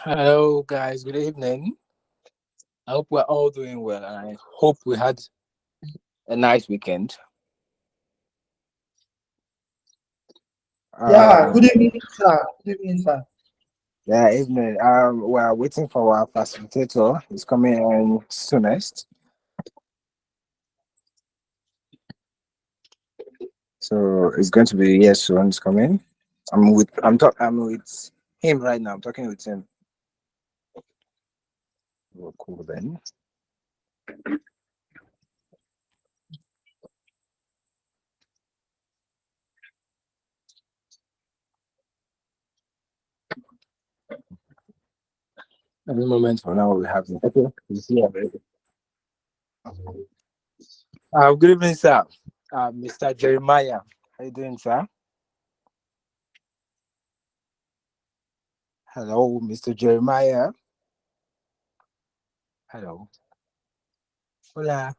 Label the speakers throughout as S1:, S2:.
S1: Hello, guys. Good evening. I hope we're all doing well, and I hope we had a nice weekend.
S2: Yeah,
S1: Um,
S2: good evening, sir. Good evening, sir.
S1: yeah, evening. We're waiting for our facilitator. He's coming in soonest, so it's going to be here soon. He's coming. I'm with him right now. I'm talking with him. Oh, cool then. Every moment from now we have him. Okay, he's here already. Good evening, sir. Mr. Jeremiah. How you doing, sir? Hello, Mr. Jeremiah. Hello. Hola.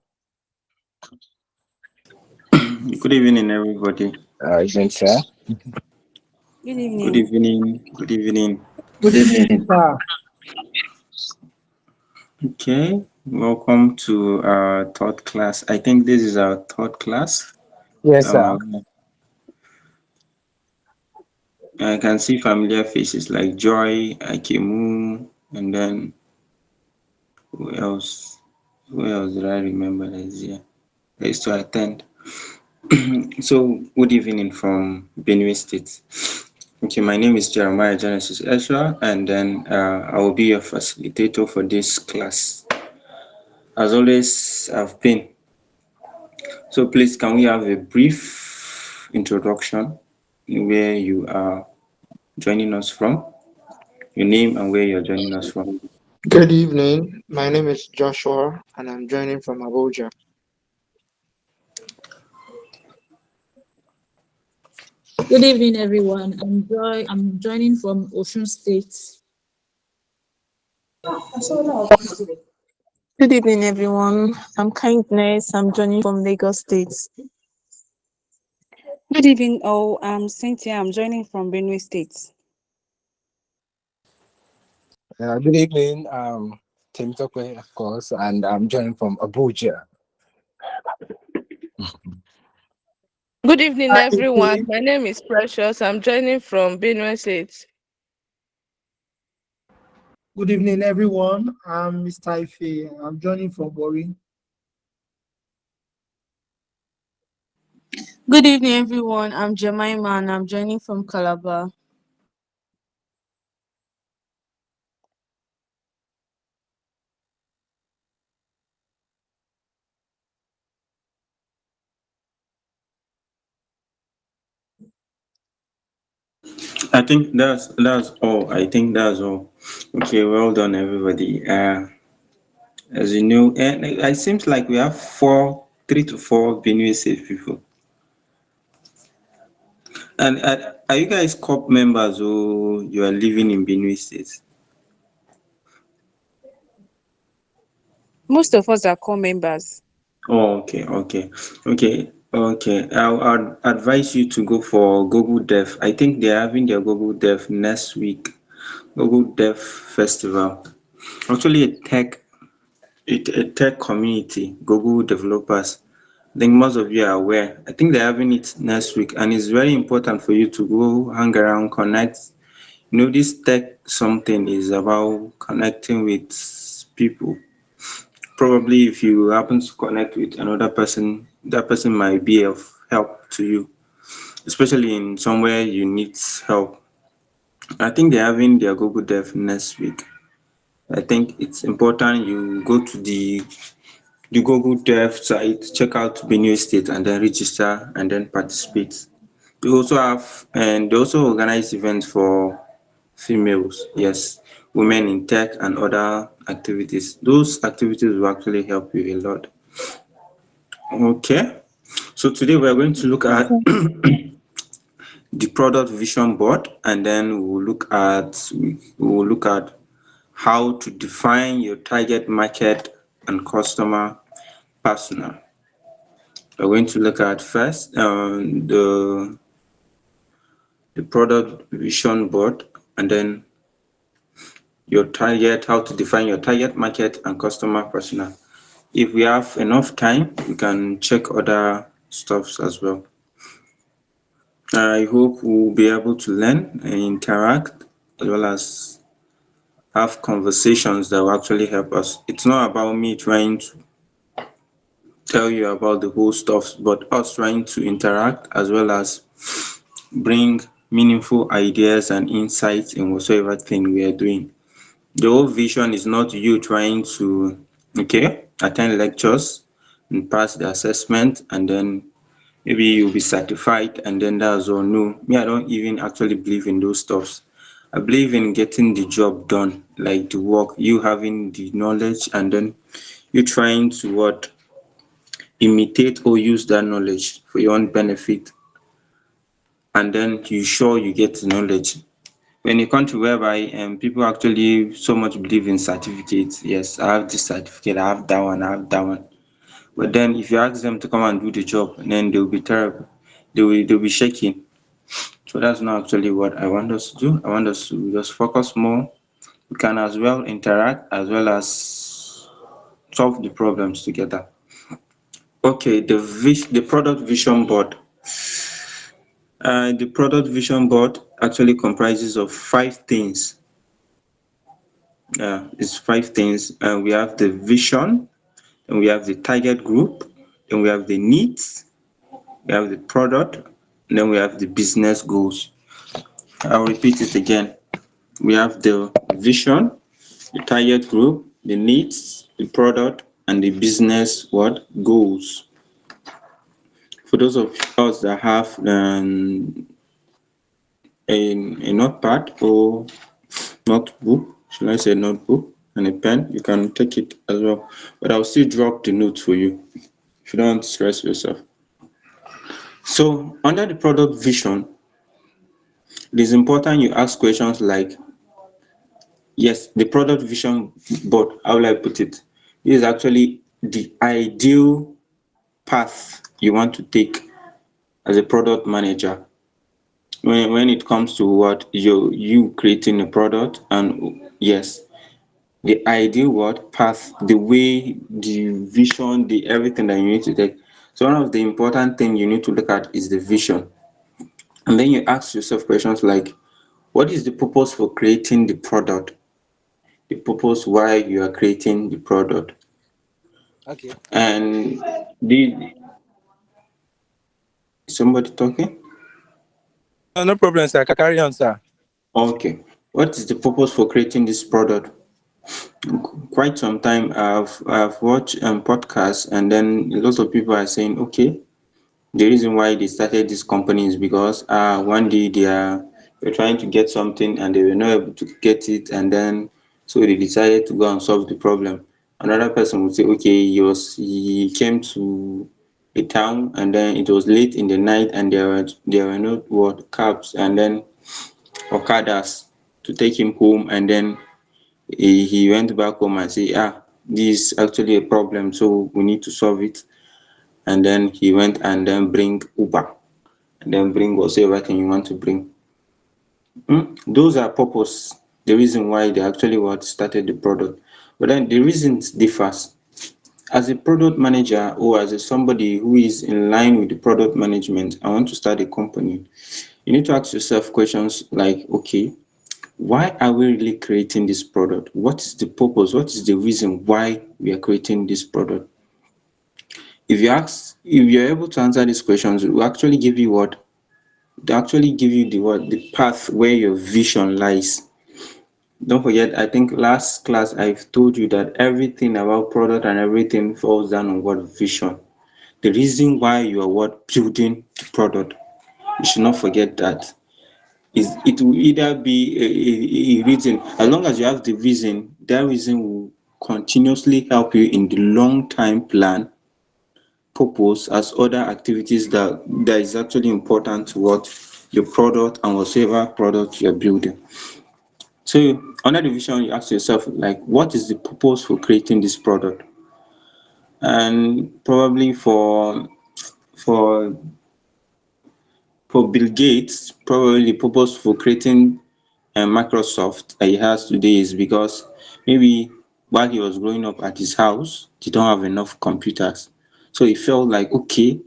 S3: Good evening, everybody.
S1: Evening, sir.
S4: Good
S3: Good
S4: evening.
S3: evening. Good evening.
S2: Good evening, sir.
S3: Okay, welcome to our third class. I think this is our third class.
S1: Yes, sir.
S3: I can see familiar faces like Joy, Akemu, and then who else? Who else did I remember that is here? That is to attend. So, good evening from Benue State. Okay, my name is Jeremiah Genesis Ezra, and then I will be your facilitator for this class. As always, I've been. So please, can we have a brief introduction where you are joining us from, your name and where you're joining us from?
S5: Good evening. My name is Joshua and I'm joining from Abuja.
S4: Good evening, everyone. I'm joining from Osun State.
S6: Good evening, everyone. I'm Kindness. I'm joining from Lagos State.
S7: Good evening, all. I'm Cynthia. I'm joining from Benue State.
S1: Good evening, Tim Tokwe, of course, and I'm joining from Abuja.
S8: Good evening,
S2: Hi,
S8: everyone.
S2: Ife.
S8: My name is Precious. I'm joining from Benue State.
S2: Good evening, everyone. I'm Mr. Ife. I'm joining from Bori.
S6: Good evening, everyone. I'm Jemima and I'm joining from Calabar.
S3: I think that's all. I think that's all. Okay, well done, everybody. As you know, and it seems like we have 3 to 4 Benue State people. And are you guys COP members or you are living in Benue State?
S7: Most of us are core members.
S3: Oh, okay. I'd advise you to go for Google Dev. I think they're having their Google Dev next week. Google Dev Festival. Actually, a tech community, Google developers. I think most of you are aware. I think they're having it next week, and it's very important for you to go hang around, connect. This tech something is about connecting with people. Probably if you happen to connect with another person, that person might be of help to you, especially in somewhere you need help. I think they're having their Google Dev next week. I think it's important you go to the Google Dev site, check out Benue State, and then register and then participate. They also organize events for females, yes, women in tech and other activities. Those activities will actually help you a lot. Okay, so today we're going to look at the product vision board, and then we will look at how to define your target market and customer persona. We're going to look at first the product vision board, and then your target, how to define your target market and customer persona. If we have enough time, we can check other stuffs as well. I hope we'll be able to learn and interact as well as have conversations that will actually help us. It's not about me trying to tell you about the whole stuff, but us trying to interact as well as bring meaningful ideas and insights in whatsoever thing we are doing. The whole vision is not you trying to attend lectures and pass the assessment and then maybe you'll be certified and then that's all. No, me, I don't even actually believe in those stuffs. I believe in getting the job done, like the work, you having the knowledge and then you trying to imitate or use that knowledge for your own benefit, and then you sure you get the knowledge. When you come to whereby people actually so much believe in certificates, yes, I have this certificate, I have that one, I have that one. But then if you ask them to come and do the job, then they'll be terrible. They'll be shaking. So that's not actually what I want us to do. I want us to just focus more. We can as well interact as well as solve the problems together. Okay, the product vision board. The product vision board actually comprises of 5 things. It's 5 things. We have the vision, and we have the target group, then we have the needs, we have the product, and then we have the business goals. I'll repeat it again. We have the vision, the target group, the needs, the product, and the business goals. For those of us that have a notepad or notebook, should I say notebook, and a pen, you can take it as well. But I'll still drop the notes for you if you don't stress yourself. So under the product vision, it is important you ask questions like, yes, the product vision board, how will I put it? This is actually the ideal path you want to take as a product manager when it comes to what you creating a product. And yes, the ideal path, the way, the vision, the everything that you need to take. So one of the important things you need to look at is the vision. And then you ask yourself questions like, what is the purpose for creating the product? The purpose why you are creating the product.
S1: Okay.
S3: And somebody talking?
S1: No problem, sir. Carry on, sir.
S3: Okay. What is the purpose for creating this product? Quite some time I've watched podcasts, and then lots of people are saying, okay, the reason why they started this company is because one day they're trying to get something and they were not able to get it, and then so they decided to go and solve the problem. Another person would say, okay, he came to a town and then it was late in the night and there were no cabs and then okadas to take him home, and then he went back home and say, this is actually a problem, so we need to solve it. And then he went and then bring Uber and then bring whatever thing you want to bring. Those are purpose, the reason why they actually started the product. But then the reasons differs. As a product manager or as somebody who is in line with the product management, I want to start a company. You need to ask yourself questions like, okay, why are we really creating this product? What is the purpose? What is the reason why we are creating this product? If you're able to answer these questions, it will actually give you the path where your vision lies. Don't forget, I think last class I've told you that everything about product and everything falls down on vision. The reason why you are building the product. You should not forget that. It will either be a reason. As long as you have the reason, that reason will continuously help you in the long-term plan purpose as other activities that is actually important to your product and whatever product you're building. So under the vision, you ask yourself, like, what is the purpose for creating this product? And probably for Bill Gates, probably the purpose for creating Microsoft that he has today is because maybe while he was growing up at his house, they don't have enough computers. So he felt like, okay,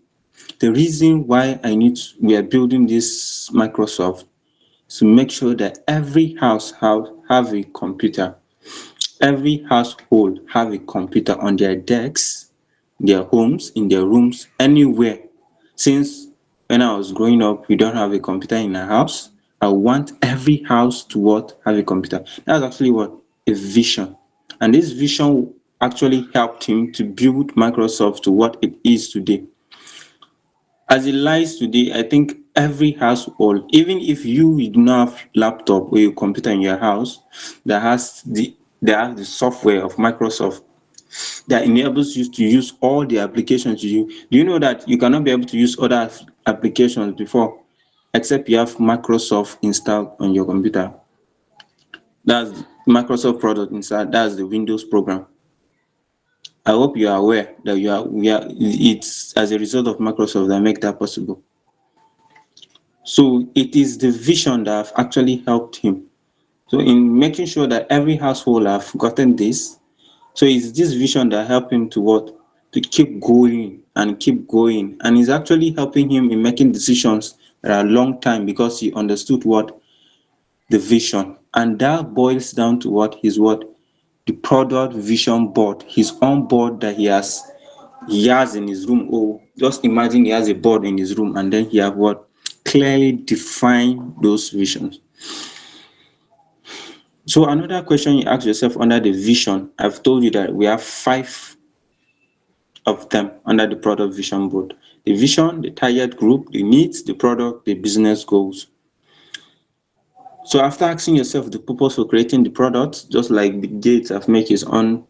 S3: the reason why we are building this Microsoft is to make sure that every house have a computer. Every household have a computer on their desks, their homes, in their rooms, anywhere. Since when I was growing up, we don't have a computer in our house. I want every house to have a computer. That's actually a vision. And this vision actually helped him to build Microsoft to what it is today. As it lies today, I think every household, even if you do not have laptop or a computer in your house that has the software of Microsoft that enables you to use all the applications do you know that you cannot be able to use other applications before except you have Microsoft installed on your computer? That's Microsoft product inside. That's the Windows program. I hope you are aware that it's as a result of Microsoft that make that possible. So it is the vision that have actually helped him. So in making sure that every household have gotten this, so it's this vision that helped him to keep going and keep going. And it's actually helping him in making decisions that are long time because he understood the vision. And that boils down to the product vision board, his own board that he has in his room. Oh, just imagine he has a board in his room and then he have clearly define those visions. So another question you ask yourself under the vision, I've told you that we have 5 of them under the product vision board: the vision, the target group, the needs, the product, the business goals. So after asking yourself the purpose for creating the product, just like Bill Gates have made his own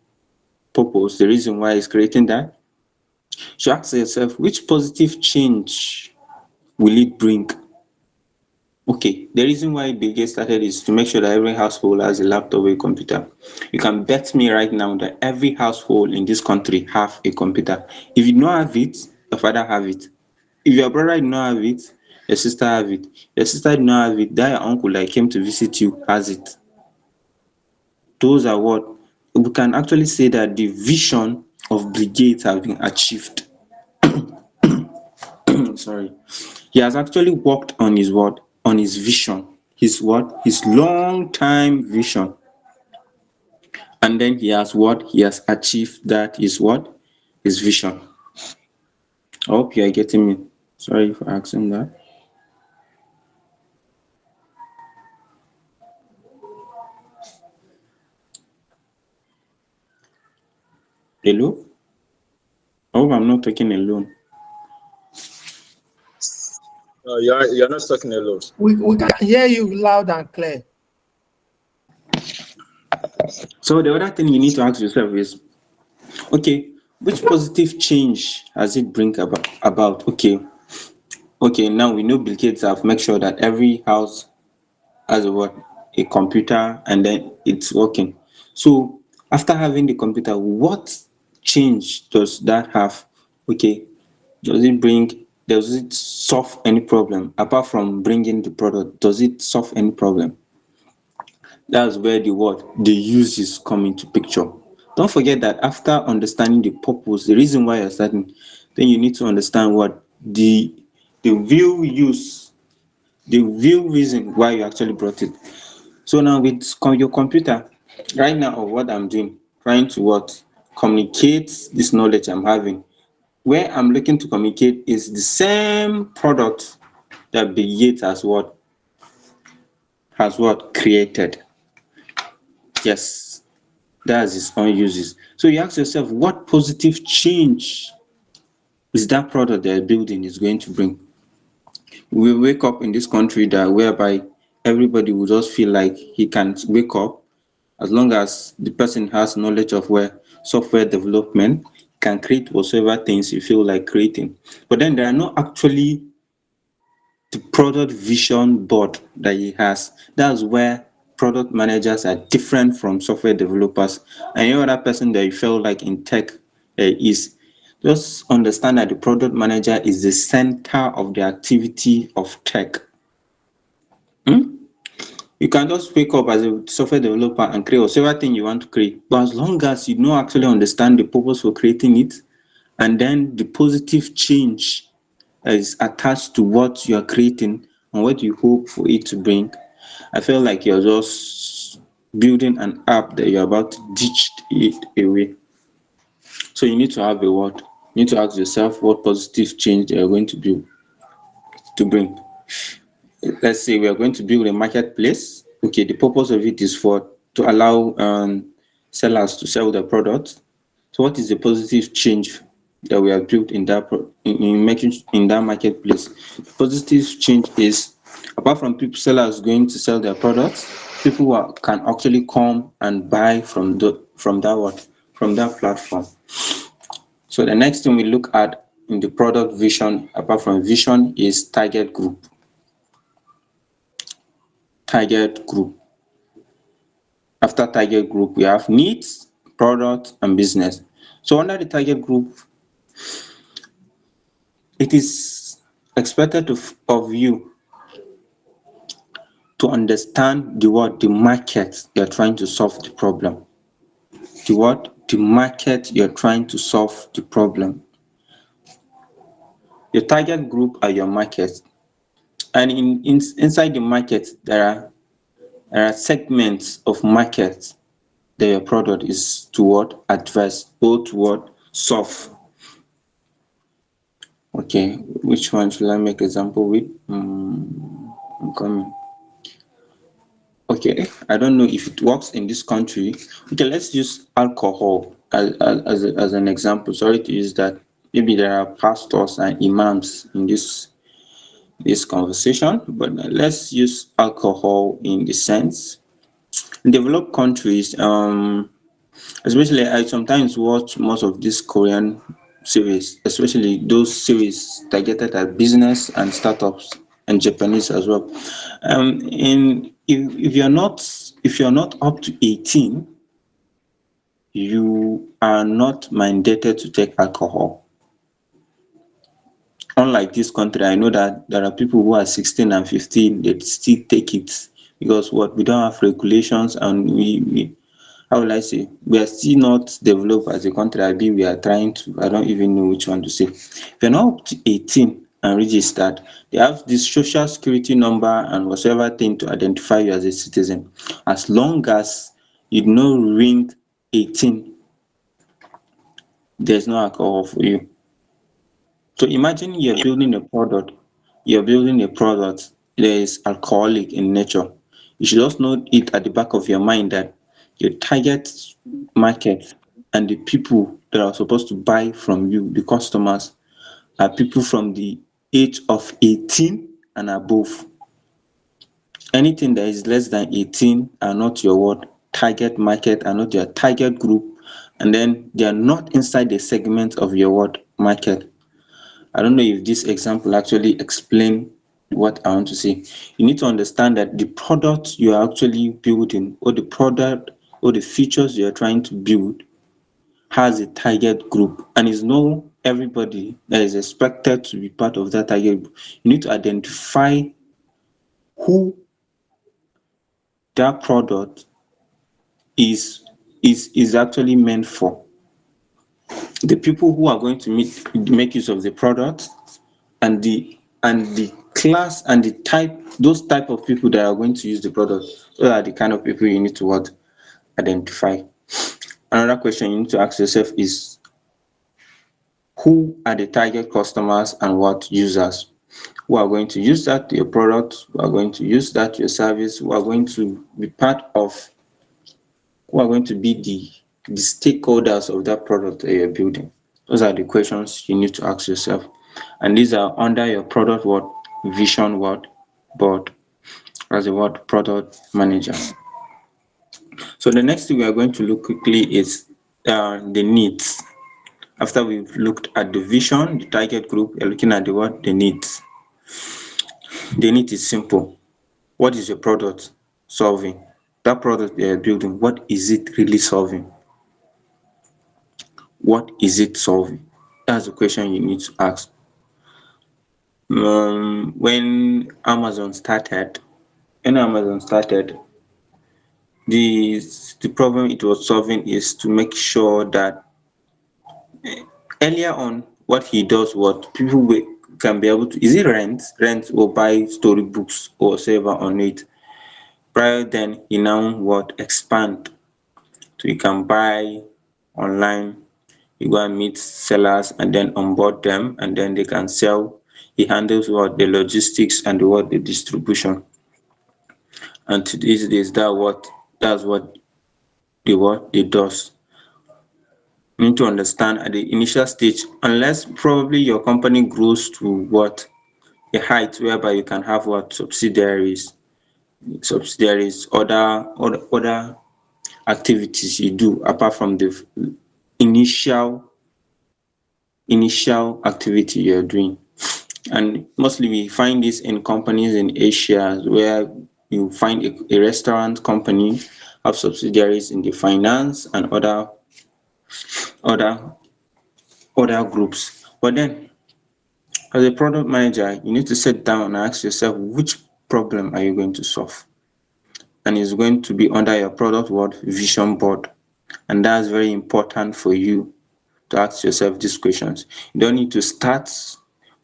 S3: purpose, the reason why he's creating that, so ask yourself, which positive change will it bring? Okay, the reason why Bill Gates started is to make sure that every household has a laptop or a computer. You can bet me right now that every household in this country have a computer. If you don't have it, your father have it. If your brother did not have it, your sister have it. Your sister did not have it, that your uncle that came to visit you has it. Those are we can actually say that the vision of Bill Gates has been achieved. Sorry. He has actually worked on his vision, his long time vision. And then he has achieved. That is his vision. I hope you are getting me. Sorry for asking that. Hello? I hope I'm not talking alone.
S9: You're not talking alone.
S2: We can hear you loud and clear.
S3: So the other thing you need to ask yourself is, okay, which positive change has it bring about? Okay, now we know Bill Gates have made sure that every house has a computer and then it's working. So after having the computer, what change does that have? Okay, does it solve any problem? Apart from bringing the product, does it solve any problem? That's where the uses come into picture. Don't forget that after understanding the purpose, the reason why you're starting, then you need to understand what the real reason why you actually brought it. So now with your computer, right now, what I'm doing, trying to communicate this knowledge I'm having. Where I'm looking to communicate is the same product that Bill Gates has created. Yes, that's his own uses. So you ask yourself, what positive change is that product they're building is going to bring? We wake up in this country whereby everybody will just feel like he can wake up as long as the person has knowledge of software development, can create whatsoever things you feel like creating. But then there are not actually the product vision board that he has. That's where product managers are different from software developers. And any other person that you feel like in tech is, just understand that the product manager is the center of the activity of tech. You can just wake up as a software developer and create whatever thing you want to create. But as long as you don't actually understand the purpose for creating it, and then the positive change is attached to what you are creating and what you hope for it to bring, I feel like you're just building an app that you're about to ditch it away. So you need to have a what? You need to ask yourself what positive change you're going to bring. Let's say we are going to build a marketplace. Okay, the purpose of it is to allow sellers to sell their products. So what is the positive change that we have built in that making in that marketplace? The positive change is, apart from people sellers going to sell their products, people who can actually come and buy from that platform. So the next thing we look at in the product vision, apart from vision, is target group. Target group. After target group, we have needs, product, and business. So under the target group, it is expected of you to understand the market you're trying to solve the problem. The market you're trying to solve the problem. Your target group are your market, and inside the market there are segments of market that your product is to address or to solve. Okay, which one should I make example with? I'm coming. Okay, I don't know if it works in this country. Okay, let's use alcohol as an example. Sorry to use that. Maybe there are pastors and imams in this conversation, but let's use alcohol in the sense. In developed countries, especially I sometimes watch most of these Korean series, especially those series targeted at business and startups, and Japanese as well. If you're not up to 18, you are not mandated to take alcohol. Unlike this country, I know that there are people who are 16 and 15 that still take it because we don't have regulations, and we how will I say, we are still not developed as a country. We are trying to, I don't even know which one to say. If you're not up to 18 and registered, they have this social security number and whatever thing to identify you as a citizen. As long as you don't ring 18, there's no alcohol for you. So imagine you're building a product that is alcoholic in nature. You should just know it at the back of your mind that your target market and the people that are supposed to buy from you, the customers, are people from the age of 18 and above. Anything that is less than 18 are not your target market, are not your target group, and then they are not inside the segment of your market. I don't know if this example actually explains what I want to say. You need to understand that the product you are actually building, or the product or the features you are trying to build, has a target group, and it's not everybody that is expected to be part of that target group. You need to identify who that product is actually meant for. The people who are going to make use of the product, and the class and the type, those type of people that are going to use the product. Those are the kind of people you need to identify. Another question you need to ask yourself is, who are the target customers and users who are going to use that your product, who are going to use that your service, who are going to be the stakeholders of that product that you're building. Those are the questions you need to ask yourself, and these are under your product vision board as a product manager. So the next thing we are going to look quickly is the needs. After we've looked at the vision, the target group, we're looking at the needs. The need is simple. What is your product solving? That product you're building, what is it really solving? What is it solving? That's the question you need to ask. When Amazon started, when Amazon started, the problem it was solving is to make sure that earlier on what he does, what people can be able to, is it rent or buy storybooks or whatever on it. Prior then, he now what expand, so you can buy online, you go and meet sellers and then onboard them, and then they can sell. He handles what the logistics and the distribution. And to these days, that's what it does. You need to understand at the initial stage, unless probably your company grows to what a height whereby you can have what subsidiaries, other activities you do apart from the initial activity you're doing. And mostly we find this in companies in Asia, where you find a restaurant company have subsidiaries in the finance and other groups. But then as a product manager, you need to sit down and ask yourself, which problem are you going to solve? And it's going to be under your product vision board. And that's very important for you to ask yourself these questions. You don't need to start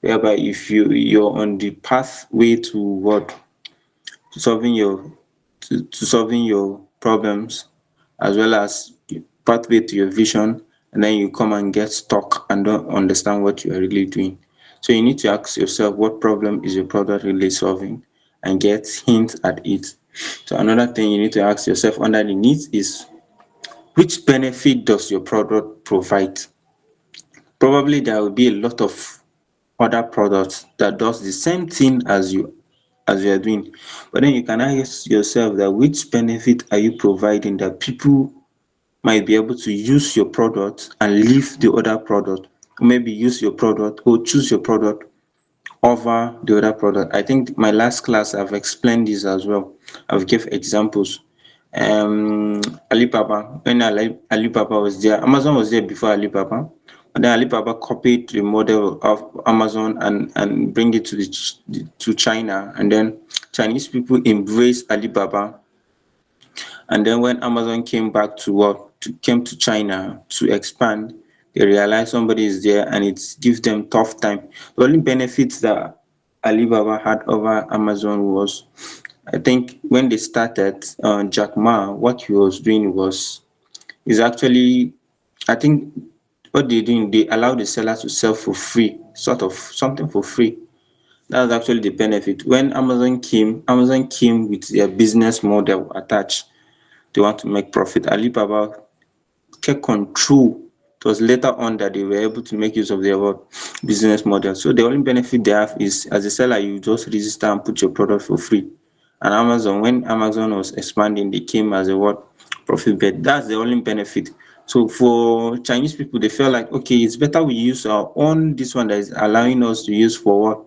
S3: whereby if you're on the pathway to solving your problems, as well as pathway to your vision, and then you come and get stuck and don't understand what you are really doing. So you need to ask yourself, what problem is your product really solving, and get hints at it. So another thing you need to ask yourself under the needs is, which benefit does your product provide? Probably there will be a lot of other products that does the same thing as you are doing, but then you can ask yourself that which benefit are you providing that people might be able to use your product and leave the other product, or maybe use your product or choose your product over the other product. I think my last class I've explained this as well. I've give examples. Alibaba, when Alibaba was there, Amazon was there before Alibaba, but then Alibaba copied the model of Amazon and bring it to China, and then Chinese people embraced Alibaba. And then when Amazon came back came to China to expand, they realized somebody is there and it gives them tough time. The only benefits that Alibaba had over Amazon was, I think when they started, Jack Ma, what he was doing is actually, I think what they're doing, they allow the seller to sell for free, sort of something for free. That's actually the benefit. When Amazon came with their business model attached. They want to make profit. Alibaba kept control. It was later on that they were able to make use of their business model. So the only benefit they have is, as a seller, you just register and put your product for free. And Amazon, when Amazon was expanding, they came as a profit bet. That's the only benefit. So for Chinese people, they felt like, okay, it's better we use our own, this one that is allowing us to use for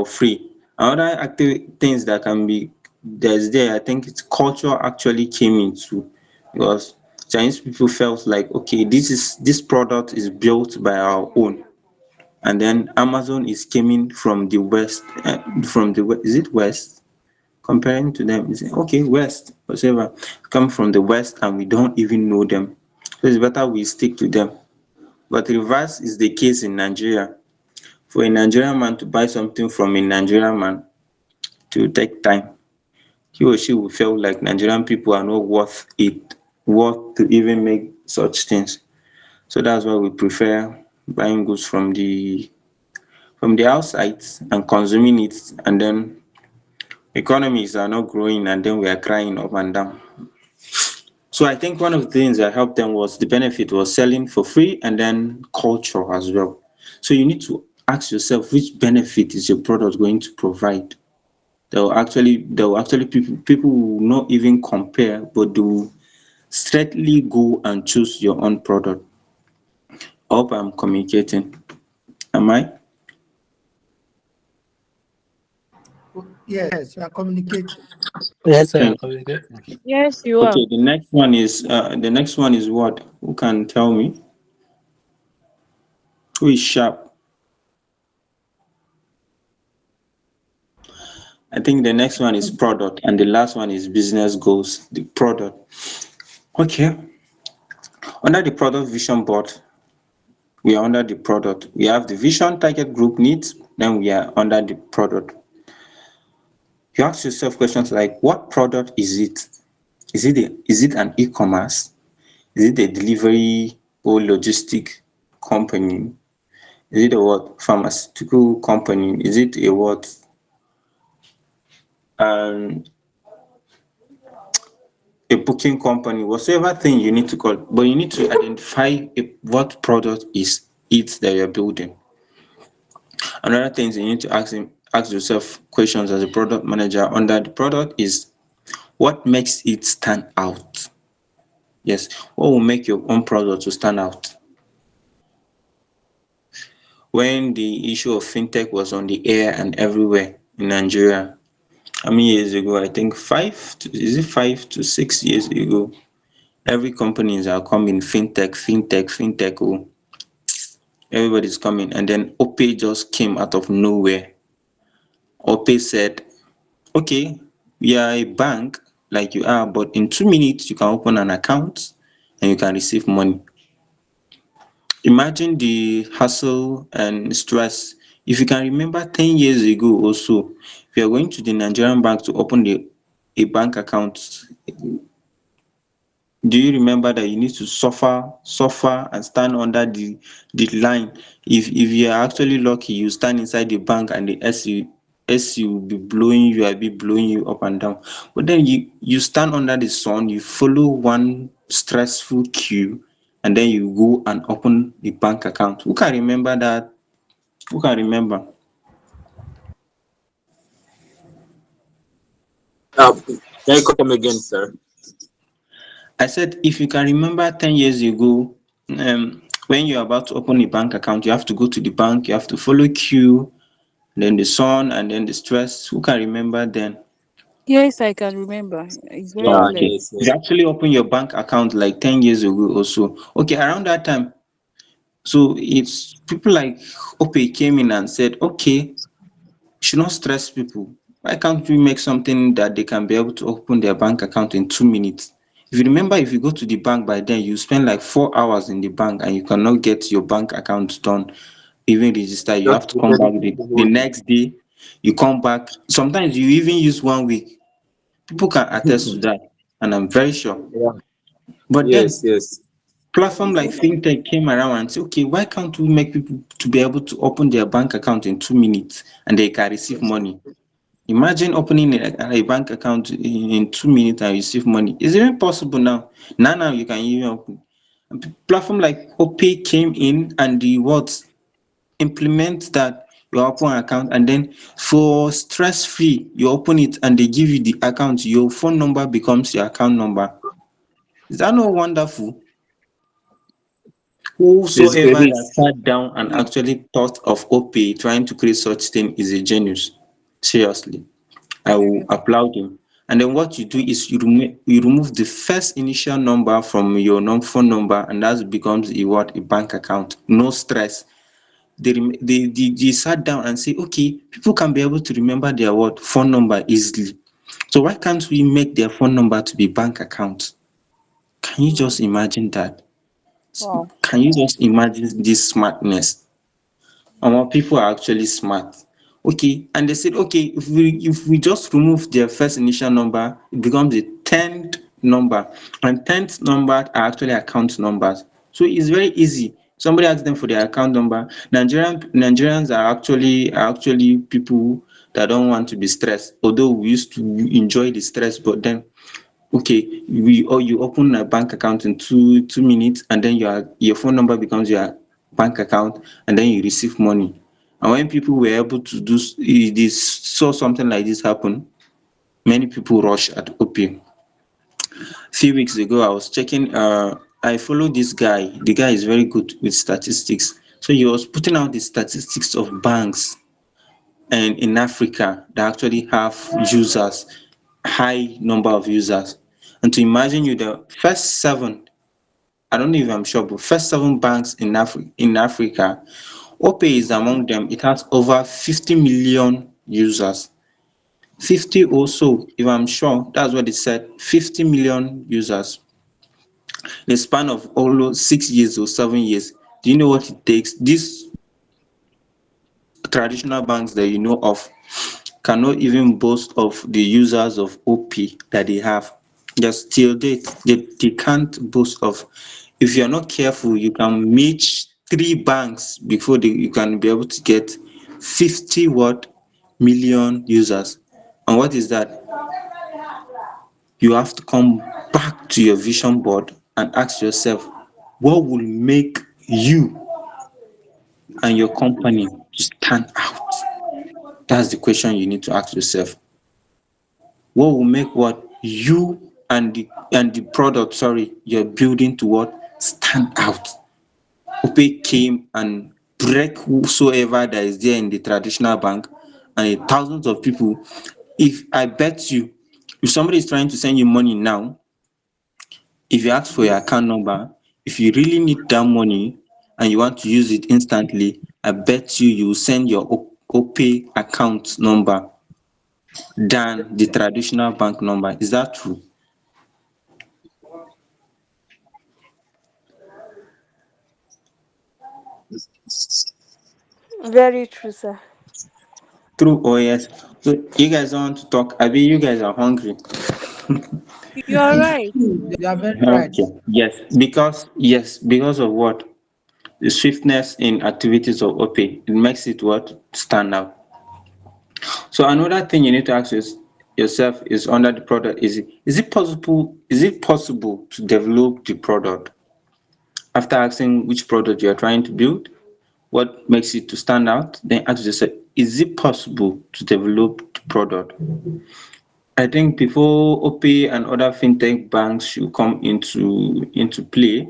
S3: free. Another things that can be there, I think it's culture actually came into, because Chinese people felt like, okay, this product is built by our own, and then Amazon is coming from the west, is it west? Comparing to them, is okay, west, whatever, come from the west, and we don't even know them. So it's better we stick to them. But reverse is the case in Nigeria. For a Nigerian man to buy something from a Nigerian man, it will take time. He or she will feel like Nigerian people are not worth to even make such things. So that's why we prefer buying goods from the outside and consuming it, and then economies are not growing, and then we are crying up and down. So I think one of the things that helped them was, the benefit was selling for free, and then culture as well. So you need to ask yourself, which benefit is your product going to provide? There will actually people will not even compare, but they will straightly go and choose your own product. I hope I'm communicating. Am I?
S2: Yes, you are communicating.
S1: Yes, sir.
S3: Thank-
S4: Yes, you are.
S3: Okay, the next one is what? Who can tell me? Who is sharp? I think the next one is product, and the last one is business goals. The product. Okay. Under the product vision board, we are under the product. We have the vision, target group, needs, then we are under the product. You ask yourself questions like, what product is it? Is it an e-commerce? Is it a delivery or logistic company? Is it a what? Pharmaceutical company? Is it a what? Um, a booking company, whatever thing you need to call, but you need to identify what product is it that you're building. Another thing is you need to ask yourself questions as a product manager under the product is what makes it stand out? Yes, what will make your own product to stand out? When the issue of fintech was on the air and everywhere in Nigeria, how many years ago? I think 5 to 6 years ago. Every companies are coming fintech. Oh, everybody's coming, and then OPay just came out of nowhere. OPay said, "Okay, we are a bank like you are, but in 2 minutes you can open an account and you can receive money." Imagine the hassle and stress. If you can remember 10 years ago or so, if you are going to the Nigerian bank to open a bank account, do you remember that you need to suffer and stand under the line? If you are actually lucky, you stand inside the bank and the SU will be blowing you, I be blowing you up and down. But then you stand under the sun, you follow one stressful queue, and then you go and open the bank account. Who can remember that? Who can remember?
S9: Can you come again, sir?
S3: I said, if you can remember 10 years ago, when you're about to open a bank account, you have to go to the bank, you have to follow queue, then the sun, and then the stress. Who can remember then?
S7: Yes, I can remember. It's very
S9: Yeah,
S7: clear.
S3: Okay.
S9: yes,
S3: You
S9: yes.
S3: actually open your bank account like 10 years ago or so. Okay, around that time. So it's people like Ope came in and said, okay, should not stress people. Why can't we make something that they can be able to open their bank account in 2 minutes? If you remember, if you go to the bank by then, you spend like 4 hours in the bank and you cannot get your bank account done, even register. You
S9: Just
S3: have to
S9: to
S3: come back
S9: dedicate the
S3: the
S9: whole day.
S3: next day. You come back. Sometimes you even use 1 week. People can attest to that, and I'm very sure.
S9: Yeah.
S3: But
S9: Yes,
S3: then
S9: yes.
S3: platform like fintech came around and said, okay, why can't we make people to be able to open their bank account in 2 minutes and they can receive money? Imagine opening a bank account in 2 minutes and receive money. Is it even possible now? Now you can even open. Platform like OPay came in and the what implement that you open an account and then for stress free you open it and they give you the account. Your phone number becomes your account number. Is that not wonderful? Whosoever
S9: Basically,
S3: that sat down and actually thought of OPay trying to create such thing is a genius. Seriously. I will applaud him. And then what you do is you remove the first initial number from your phone number, and that becomes a bank account. No stress. They sat down and say, okay, people can be able to remember their phone number easily. So why can't we make their phone number to be bank account? Can you just imagine that?
S7: Wow.
S3: Can you just imagine this smartness? People are actually smart. Okay, and they said, okay, if we just remove their first initial number, it becomes a 10th number, and 10th number are actually account numbers. So it's very easy. Somebody asks them for their account number. Nigerians are actually people that don't want to be stressed. Although we used to enjoy the stress, but then okay, you open a bank account in 2 minutes, and then your phone number becomes your bank account, and then you receive money. And when people were able to do this, saw something like this happen, many people rush at OP. Few weeks ago, I was checking. I follow this guy. The guy is very good with statistics. So he was putting out the statistics of banks and in Africa that actually have users, high number of users. And to imagine you the first seven, I don't know if I'm sure, but first seven banks in Africa, Opay is among them. It has over 50 million users. 50 or so, if I'm sure, that's what it said, 50 million users in a span of almost 6 years or 7 years. Do you know what it takes? These traditional banks that you know of cannot even boast of the users of OP that they have. Just till date, they can't boast of. If you're not careful, you can match 3 banks before you can be able to get 50 million users. And what is that? You have to come back to your vision board and ask yourself, what will make you and your company to stand out? That's the question you need to ask yourself. What will make what you and the product, you're building to stand out? Opay came and break whosoever that is there in the traditional bank, and thousands of people. If I bet you, if somebody is trying to send you money now, if you ask for your account number, if you really need that money and you want to use it instantly, I bet you will send your OPay account number than the traditional bank number. Is that true?
S7: Very true, sir.
S3: True or yes? So you guys don't want to talk. I mean, you guys are hungry.
S7: You are
S2: It's
S7: right.
S2: true. They are very right.
S3: Okay. Because of what? The swiftness in activities of OPay. It makes it stand out. So another thing you need to ask yourself is under the product is it possible to develop the product? After asking which product you are trying to build, what makes it to stand out, then ask yourself, is it possible to develop the product? I think before OPay and other fintech banks should come into play,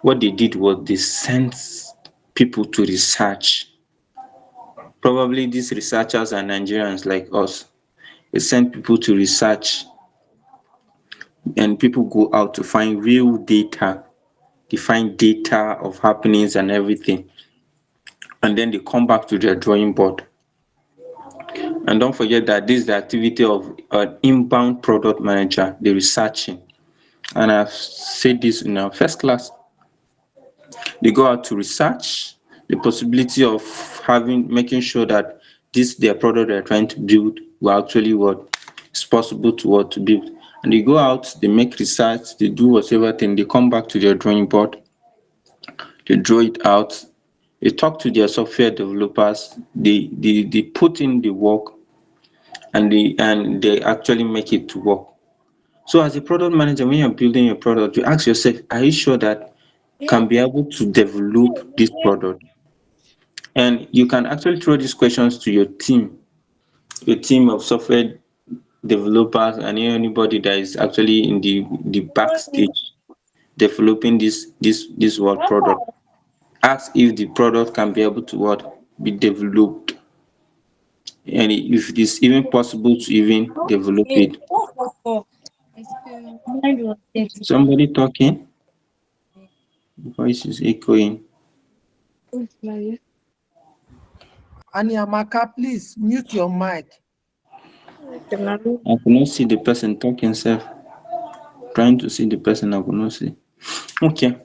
S3: what they did was they sent people to research. Probably these researchers are Nigerians like us. They send people to research, and people go out to find real data. They find data of happenings and everything, and then they come back to their drawing board. And don't forget that this is the activity of an inbound product manager, the researching. And I've said this in our first class. They go out to research the possibility of making sure that this their product they're trying to build will actually what is possible to build. And they go out, they make research, they do whatever thing, they come back to their drawing board, they draw it out, they talk to their software developers, they put in the work, and they actually make it to work. So as a product manager, when you're building your product, you ask yourself, are you sure that you can be able to develop this product? And you can actually throw these questions to your team of software developers and anybody that is actually in the backstage developing this word product. Ask if the product can be able to be developed, and if it is even possible to even develop it. Somebody talking? Voice is echoing.
S2: Aniamaka, please mute your mic.
S3: I could not see the person talking, self. Trying to see the person, I could not see. Okay.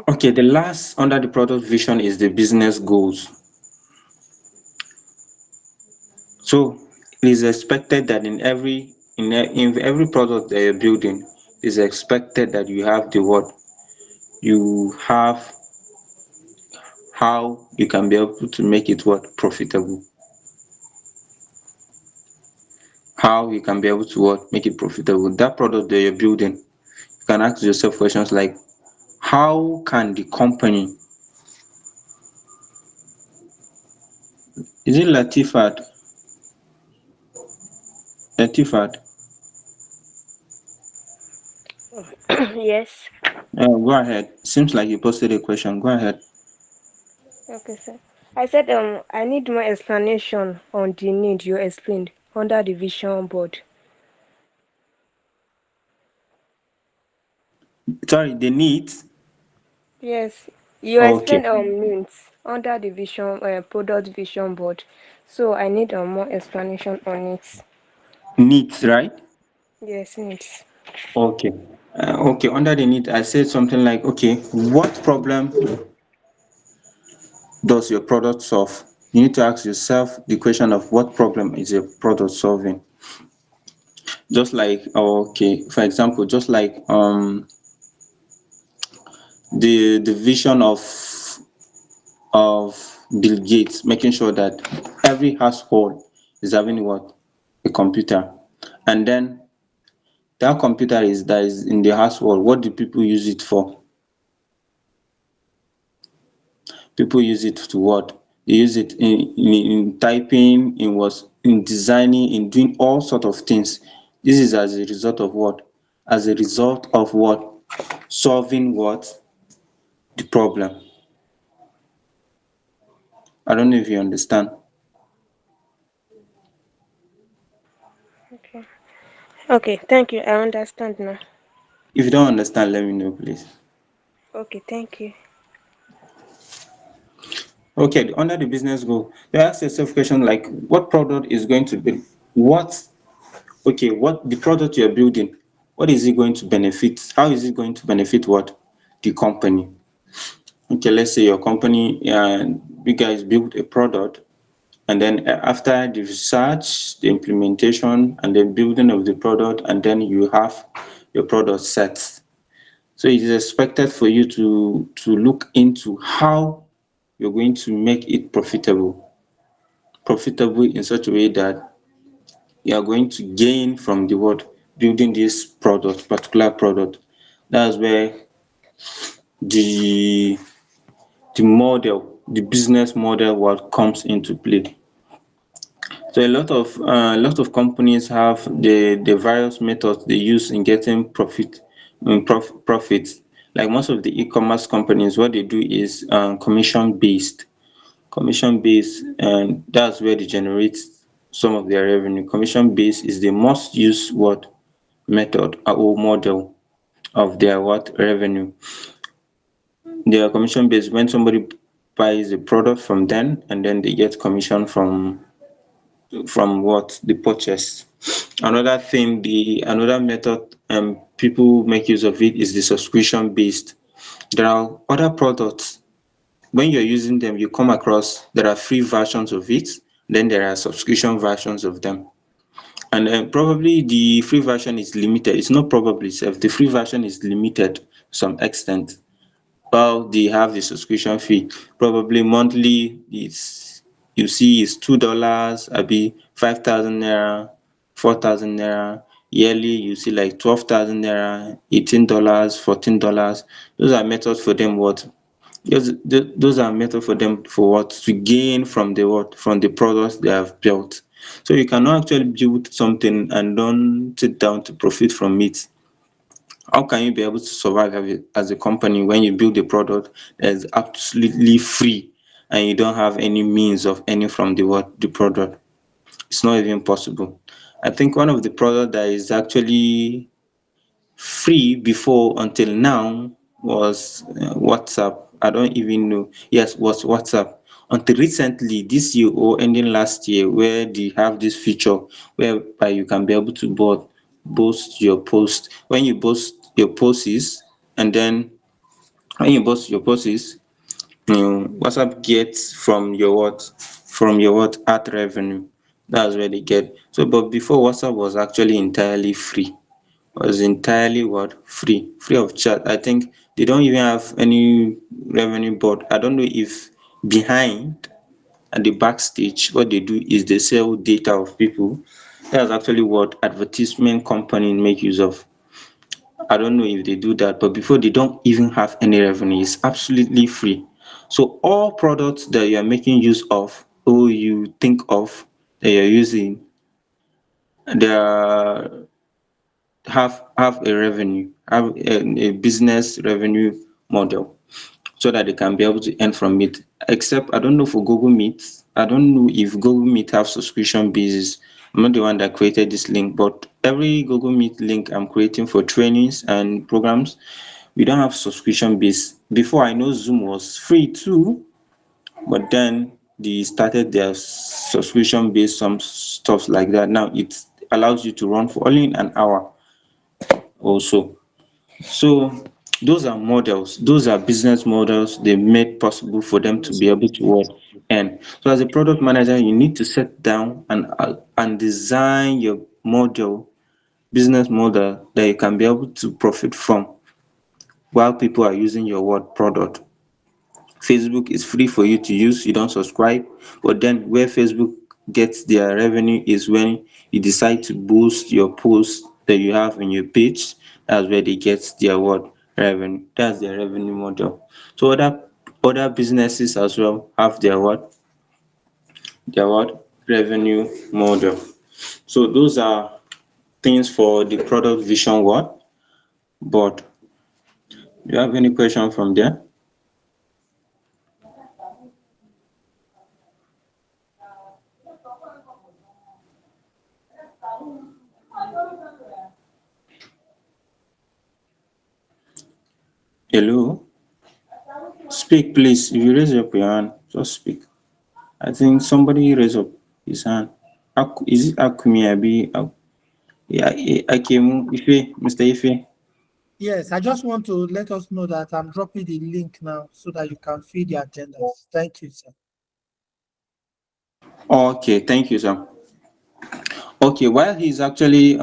S3: Okay, the last under the product vision is the business goals. So it is expected that in every product that you're building, it is expected that you have you have how you can be able to make it profitable. How you can be able to make it profitable. That product that you're building, you can ask yourself questions like, how can the company, is it Latifat? Latifat,
S7: Yes.
S3: go ahead. Seems like you posted a question. Go ahead.
S7: Okay, sir. I said I need more explanation on the need you explained under the vision board.
S3: Sorry, the needs.
S7: Yes. You
S3: Okay.
S7: explained needs. under the vision product vision board. So I need more explanation on it.
S3: Needs, right?
S7: Yes, needs.
S3: Okay. Okay, under the need, I said something like, okay, what problem does your product solve? You need to ask yourself the question of what problem is your product solving. Just like, okay, for example, just like the vision of Bill Gates, making sure that every household is having what? A computer. And then that computer that is in the household, what do people use it for? People use it to what? They use it in typing, in designing, in doing all sort of things. This is as a result of what? As a result of what? Solving what? The problem. I don't know if you understand.
S7: Okay. Okay, thank you. I understand now.
S3: If you don't understand, let me know, please.
S7: Okay, thank you.
S3: Okay, under the business goal, you ask yourself question like, what product is going to be what? Okay, what the product you're building, what is it going to benefit? How is it going to benefit what? The company. Okay, let's say your company, you guys build a product, and then after the research, the implementation, and the building of the product, and then you have your product set. So it is expected for you to look into how you're going to make it profitable in such a way that you are going to gain from the word building this particular product. That's where the the business model, what comes into play. So a lot of companies have the various methods they use in getting profits. Like most of the e-commerce companies, what they do is commission based, and that's where they generate some of their revenue. Commission based is the most used method or model of their revenue. They are commission based when somebody buys a product from them, and then they get commission from what the purchase. Another thing, the another method people make use of it is the subscription based. There are other products, when you're using them, you come across there are free versions of it, then there are subscription versions of them. And probably the free version is limited. It's not probably the free version is limited to some extent, while they have the subscription fee. Probably monthly is, you see, is $2, abi 5,000 naira, 4,000 naira. Yearly you see like 12,000 naira, $18, $14. Those are methods for them what? Those are methods for them for what? To gain from the from the products they have built. So you cannot actually build something and don't sit down to profit from it. How can you be able to survive as a company when you build a product that is absolutely free and you don't have any means of earning from the product? It's not even possible. I think one of the products that is actually free before until now was WhatsApp. I don't even know. Yes, was WhatsApp. Until recently, this year or ending last year, where they have this feature whereby you can be able to post your post. When you post your posts, and then when you post your posts, WhatsApp gets from your ad revenue. That's where they get. So, but before, WhatsApp was actually entirely free, was entirely free of charge. I think they don't even have any revenue, but I don't know if behind at the backstage what they do is they sell data of people. That's actually what advertisement company make use of. I don't know if they do that, but before they don't even have any revenue. It's absolutely free. So all products that you are making use of or you think of that you're using, they have a revenue, have a business revenue model, so that they can be able to earn from it. Except I don't know for Google Meet. I don't know if Google Meet have subscription basis. I'm not the one that created this link, but every Google Meet link I'm creating for trainings and programs, we don't have subscription base. Before, I know Zoom was free too, but then they started their subscription based some stuff like that. Now it allows you to run for only an hour also. So those are models, those are business models they made possible for them to be able to work. And so as a product manager, you need to sit down and design your business model that you can be able to profit from while people are using your product. Facebook is free for you to use, you don't subscribe, but then where Facebook gets their revenue is when you decide to boost your post that you have in your page. That's where they get their revenue. That's their revenue model. So other businesses as well have their revenue model. So those are things for the product vision board. Do you have any question from there? Hello? Speak, please. If you raise up your hand, just speak. I think somebody raised up his hand. Is it Akumi Abi? Yeah, Akemu Ife, Mr. Ife.
S2: Yes, I just want to let us know that I'm dropping the link now so that you can feed the agendas. Thank you, sir.
S3: Okay, thank you, sir. Okay, while he's actually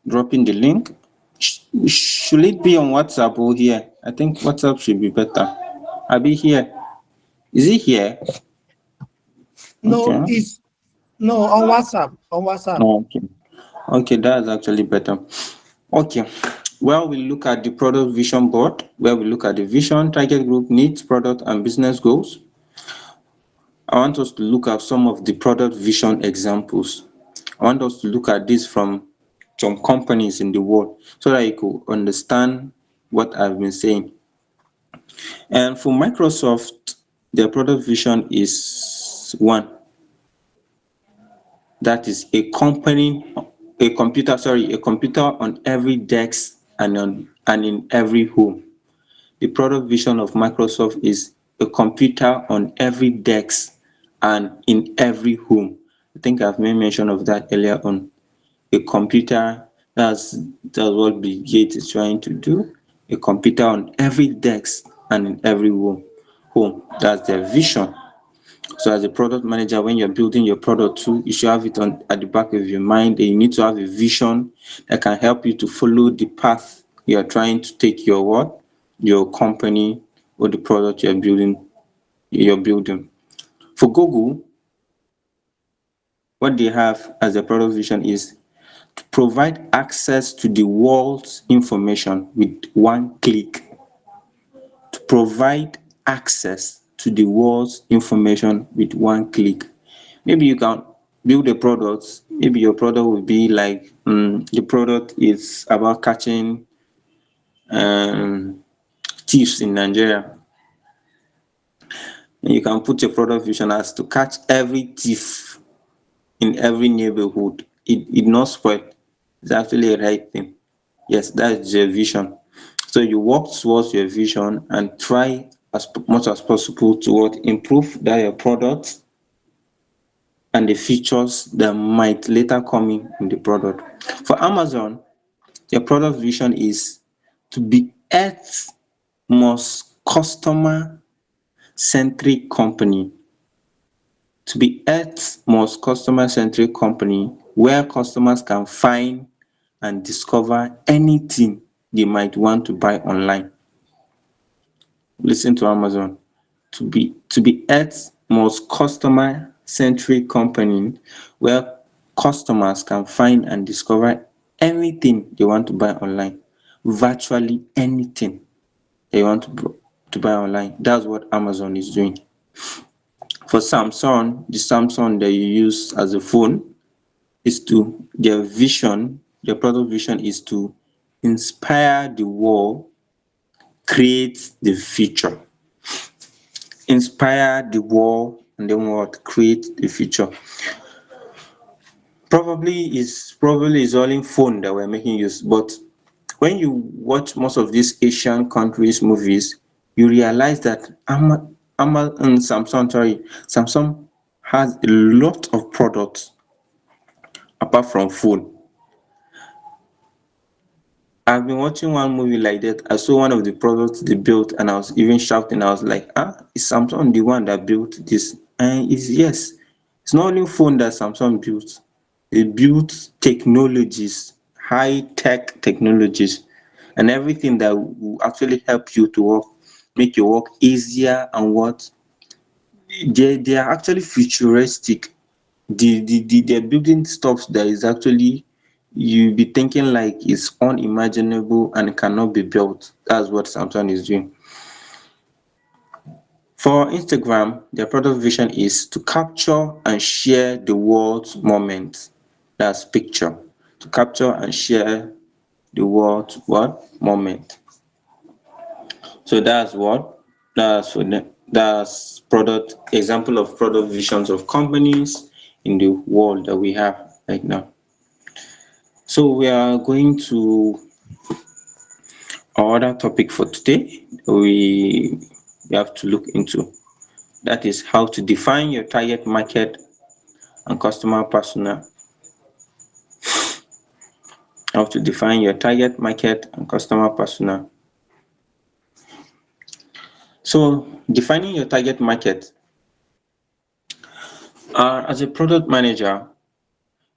S3: dropping the link, should it be on WhatsApp or here? I think WhatsApp should be better. Abi here. Is it here?
S2: No,
S3: Okay.
S2: it's no on WhatsApp. On WhatsApp.
S3: Okay. Okay, that's actually better. Okay. Well, we look at the product vision board, where we look at the vision, target group, needs, product, and business goals. I want us to look at some of the product vision examples. I want us to look at this from some companies in the world so that you could understand what I've been saying. And for Microsoft, their product vision is one. That is a computer on every desk and in every home. The product vision of Microsoft is a computer on every desk and in every home. I think I've made mention of that earlier on. A computer, that's what Bill Gates is trying to do. A computer on every desk and in every home. That's their vision. So as a product manager, when you're building your product too, you should have it at the back of your mind, and you need to have a vision that can help you to follow the path you are trying to take your company or the product you're building. For Google, what they have as a product vision is to provide access to the world's information with one click. To provide access to the world's information with one click. Maybe you can build a product. Maybe your product will be like the product is about catching thieves in Nigeria. And you can put your product vision as to catch every thief in every neighborhood. It not spoil. It's actually a right thing. Yes, that's your vision. So you work towards your vision and try as much as possible to improve that your product and the features that might later come in the product. For Amazon, their product vision is to be Earth's most customer-centric company. To be Earth's most customer-centric company where customers can find and discover anything they might want to buy online. Listen to Amazon. To be Earth's most customer-centric company where customers can find and discover anything they want to buy online. Virtually anything they want to buy online. That's what Amazon is doing. For Samsung, the Samsung that you use as a phone is their product vision is to inspire the world, create the future. Inspire the world and then create the future. Probably is only phone that we're making use, but when you watch most of these Asian countries movies, you realize that Samsung has a lot of products apart from phone. I've been watching one movie like that. I saw one of the products they built, and I was even shouting. I was like, is Samsung the one that built this? And it's yes. It's not only phone that Samsung built. They built technologies, high-tech technologies, and everything that will actually help you to work, make your work easier and what they are actually futuristic. They're building stuff that is actually you be thinking like it's unimaginable and cannot be built. That's what Samsung is doing. For Instagram, their product vision is to capture and share the world's moment. That's picture. To capture and share the world's what moment. So that's what that's for them. That's product example of product visions of companies in the world that we have right now. So we are going to our other topic for today. We have to look into that is how to define your target market and customer persona. How to define your target market and customer persona. So defining your target market. As a product manager,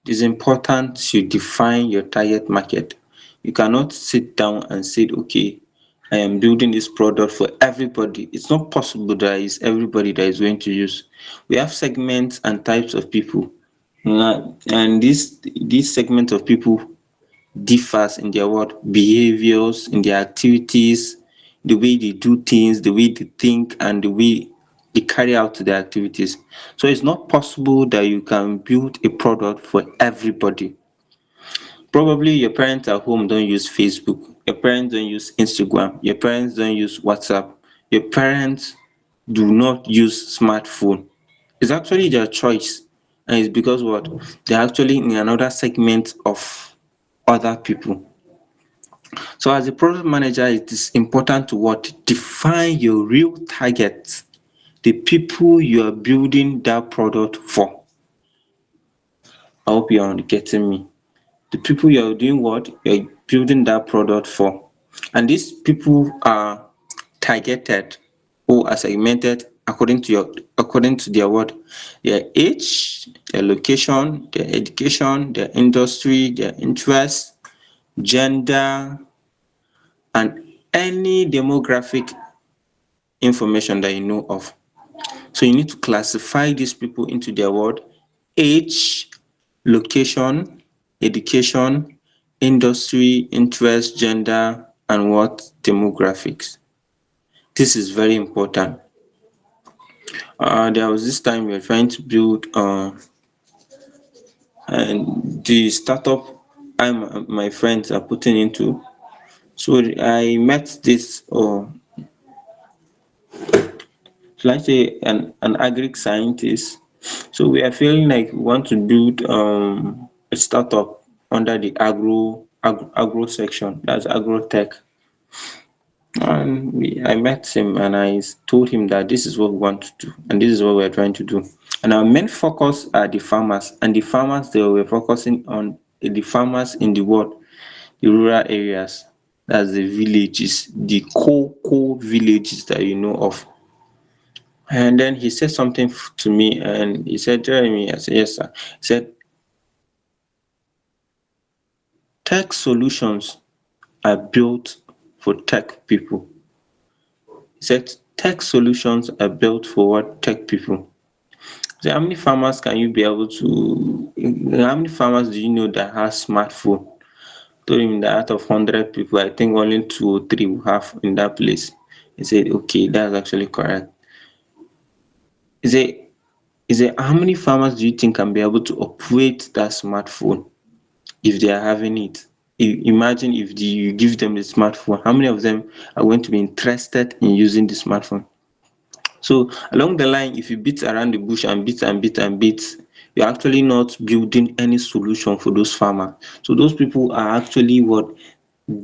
S3: it is important to define your target market. You cannot sit down and say, okay, I am building this product for everybody. It's not possible that it's everybody that is going to use. We have segments and types of people. And this segment of people differs in their behaviors, in their activities, the way they do things, the way they think, and the way they carry out their activities. So it's not possible that you can build a product for everybody. Probably your parents at home don't use Facebook, your parents don't use Instagram, your parents don't use WhatsApp, your parents do not use smartphone. It's actually their choice, and it's because what they're actually in another segment of other people. So as a product manager, it is important to define your real target, the people you are building that product for. I hope you are getting me. The people you are doing you're building that product for, and these people are targeted or are segmented according to their age, their location, their education, their industry, their interests, gender, and any demographic information that you know of. So you need to classify these people into their age, location, education, industry, interest, gender, and demographics. This is very important. There was this time we were trying to build and the startup my friends are putting into. So I met this should I say an agri scientist. So we are feeling like we want to build a startup under the agro section, that's agro tech. And I met him and I told him that this is what we want to do and this is what we're trying to do. And our main focus are the farmers, and the farmers they were focusing on the farmers in the world, the rural areas, that's the villages, the cocoa villages that you know of. And then he said something to me and he said, Jeremy, I said, yes, sir. He said, tech solutions are built for tech people. He said, tech solutions are built for tech people. So how many farmers can you be able to, how many farmers do you know that has smartphone? Told him that out of 100 people, I think only 2 or 3 will have in that place. He said, okay, that's actually correct. He said, how many farmers do you think can be able to operate that smartphone if they are having it? Imagine if you give them the smartphone, how many of them are going to be interested in using the smartphone? So along the line, if you beat around the bush and beat, you're actually not building any solution for those farmers. So those people are actually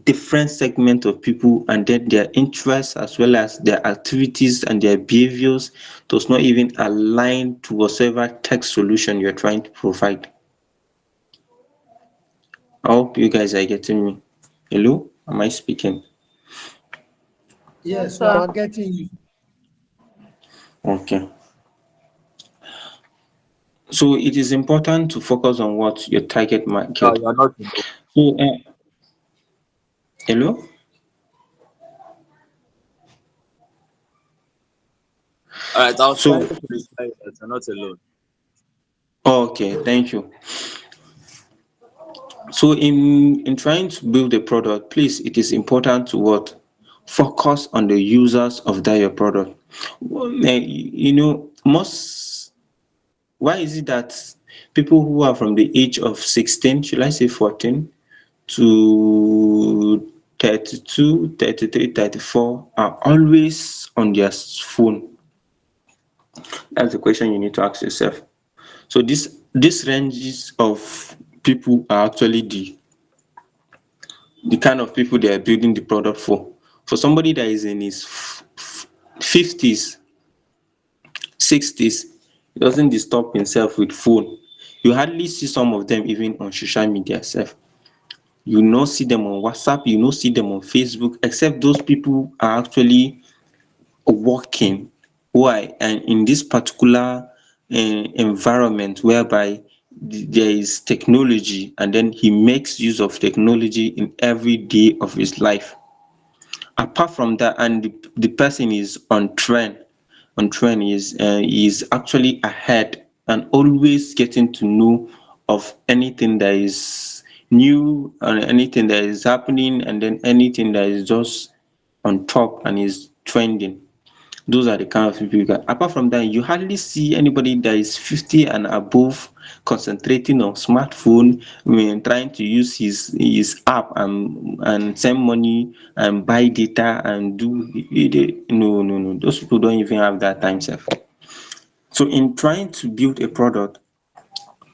S3: different segment of people, and then their interests as well as their activities and their behaviors does not even align to whatever tech solution you're trying to provide. I hope you guys are getting me. Hello, am I speaking?
S2: Yes, we
S8: sir.
S2: are getting you.
S3: Okay. So it is important to focus on what your target
S9: No,
S3: market.
S9: you are not.
S3: So, hello?
S9: All right, I was trying
S3: So,
S9: to reply that you're not alone.
S3: okay, thank you. So in trying to build a product, please, it is important to what? Focus on the users of that your product. Well, most, why is it that people who are from the age of 16, should I say 14, to 32, 33, 34 are always on their phone? That's the question you need to ask yourself. So this ranges of people are actually the kind of people they are building the product for. For somebody that is in his 50s, 60s, he doesn't disturb himself with phone. You hardly see some of them even on social media self. You not see them on WhatsApp, you not see them on Facebook, except those people are actually working. Why? And in this particular environment whereby there is technology, and then he makes use of technology in every day of his life. Apart from that, and the person is on trend is actually ahead and always getting to know of anything that is new and anything that is happening, and then anything that is just on top and is trending. Those are the kind of people you got. Apart from that, you hardly see anybody that is 50 and above concentrating on smartphone, trying to use his app and send money and buy data and do no, no, no. Those people don't even have that time self. So in trying to build a product,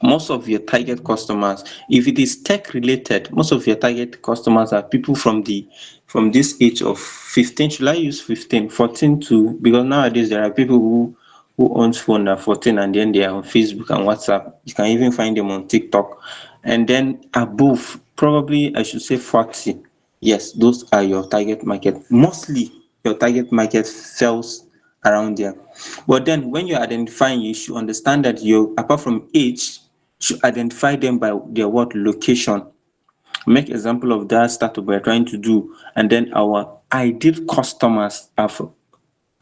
S3: most of your target customers, if it is tech related, most of your target customers are people from this age of 15. Should I use 15, 14 to, because nowadays there are people who owns phone at 14 and then they are on Facebook and WhatsApp. You can even find them on TikTok. And then above, probably I should say 40. Yes, those are your target market. Mostly your target market sells around there. But then when you're identifying, you should understand that you, apart from age, should identify them by their what location. Make example of that startup we're trying to do, and then our ideal customers are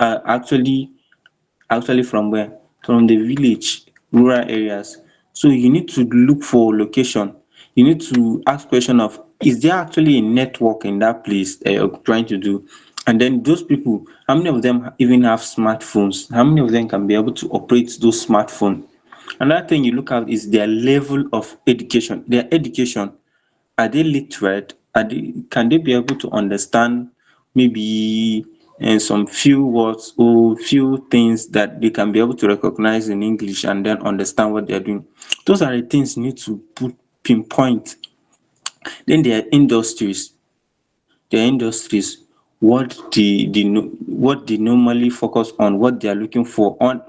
S3: actually from where? From the village, rural areas. So you need to look for location. You need to ask question of, is there actually a network in that place that you're trying to do? And then those people, how many of them even have smartphones? How many of them can be able to operate those smartphones? Another thing you look at is their level of education. Their education, are they literate? Can they be able to understand maybe some few words or few things that they can be able to recognize in English and then understand what they're doing? Those are the things you need to pinpoint. Then there are industries. There are industries. What they normally focus on, what they are looking for, on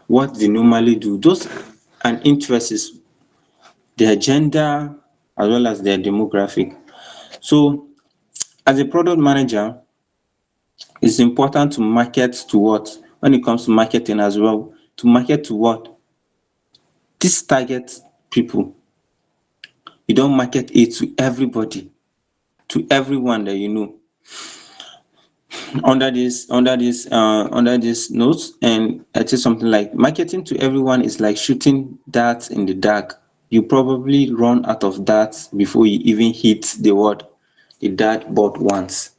S3: what they normally do. Those and interests, their gender as well as their demographic. So as a product manager, it's important to market to what? When it comes to marketing as well, to market to what? This target people. You don't market it to everybody, to everyone that you know. Under this notes, and I say something like marketing to everyone is like shooting darts in the dark. You probably run out of darts before you even hit the dart board once.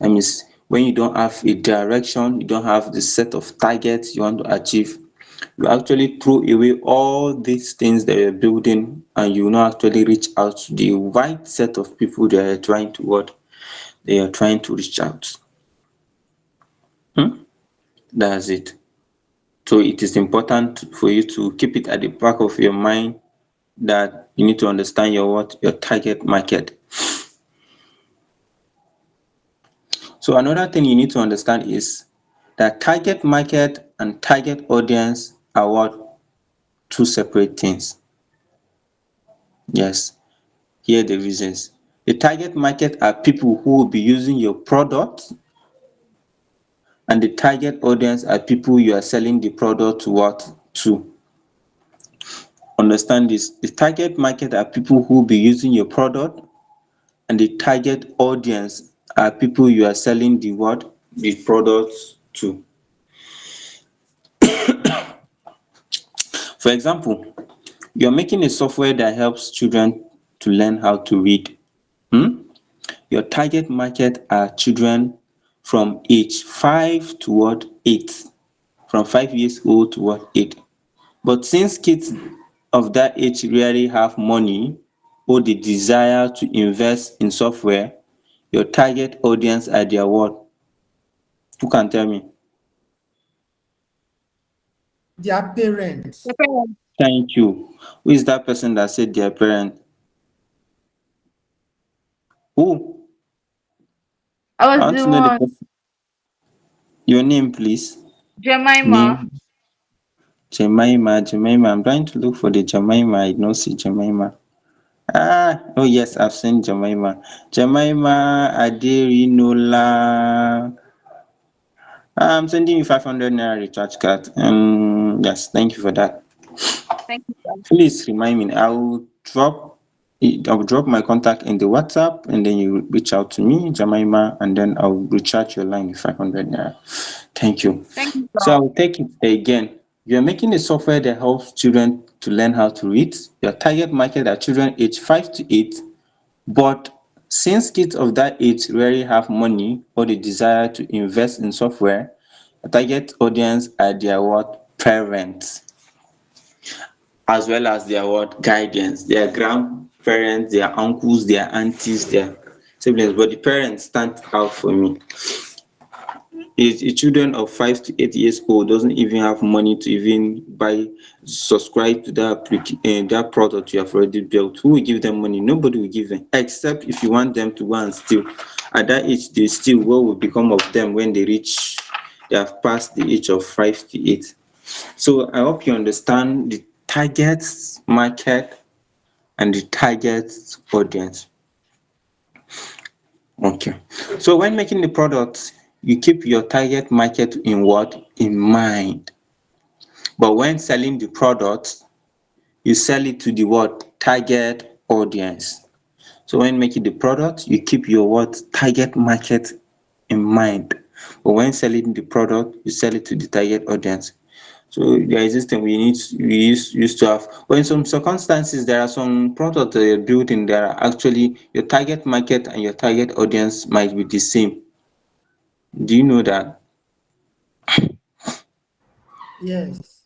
S3: That means when you don't have a direction, you don't have the set of targets you want to achieve, you actually throw away all these things that you're building, and you will not actually reach out to the right set of people that are trying to what they are trying to reach out. That's it. So it is important for you to keep it at the back of your mind that you need to understand your target market. So another thing you need to understand is that target market and target audience are what? Two separate things. Yes, here are the reasons. The target market are people who will be using your product, and the target audience are people you are selling the product to what? To. Understand this. The target market are people who will be using your product, and the target audience are people you are selling the what? The products to. For example, you're making a software that helps children to learn how to read. Your target market are children from age 5 to what? 8. From 5 years old to what? 8. But since kids of that age rarely have money or the desire to invest in software, your target audience are their what? Who can tell me?
S2: Their parents.
S3: Thank you. Who is that person that said their parent? Who?
S8: I
S3: I
S8: was
S3: want
S8: the
S3: to know the
S8: one,
S3: person. Your name, please.
S8: Jemima.
S3: Name. Jemima. I'm trying to look for the Jemima. I don't see Jemima. Oh yes, I've seen Jemima. Jemima Aderinola. I'm sending you 500 naira recharge card. Yes, thank you for that.
S8: Thank you, sir.
S3: Please remind me. I'll drop my contact in the WhatsApp, and then you reach out to me, Jemima, and then I'll recharge your line with 500 naira. Thank you.
S8: Thank you,
S3: So
S8: sir.
S3: I'll take it again. You're making a software that helps children to learn how to read. Your target market are children aged 5 to 8. But since kids of that age rarely have money or the desire to invest in software, the target audience are their what? Parents, as well as their what? Guardians, their grandparents, their uncles, their aunties, their siblings. But the parents stand out for me. A children of 5 to 8 years old doesn't even have money to even subscribe to that product you have already built. Who will give them money? Nobody will give them, except if you want them to go and steal. At that age, they steal. What will become of them when they have passed the age of 5 to 8? So I hope you understand the target market and the target audience. Okay. So when making the product, you keep your target market in what? In mind. But when selling the product, you sell it to the what? Target audience. So when making the product, you keep your what? Target market in mind. But when selling the product, you sell it to the target audience. So there is this thing we used to have. But in some circumstances, there are some products that you're building that are actually your target market and your target audience might be the same. Do you know that?
S2: Yes.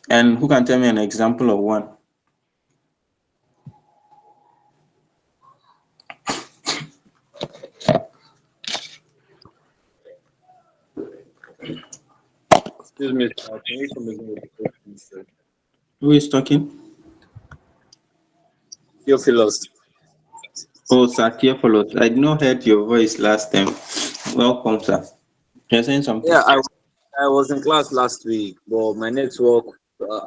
S3: And who can tell me an example of one?
S9: Excuse me, sir. Can you come again with the question, sir?
S3: Who is talking?
S9: Theophilus.
S3: Oh, Sir Theophilus. I did not heard your voice last time. Welcome, sir. You're saying something?
S9: Yeah, I was in class last week, but my network,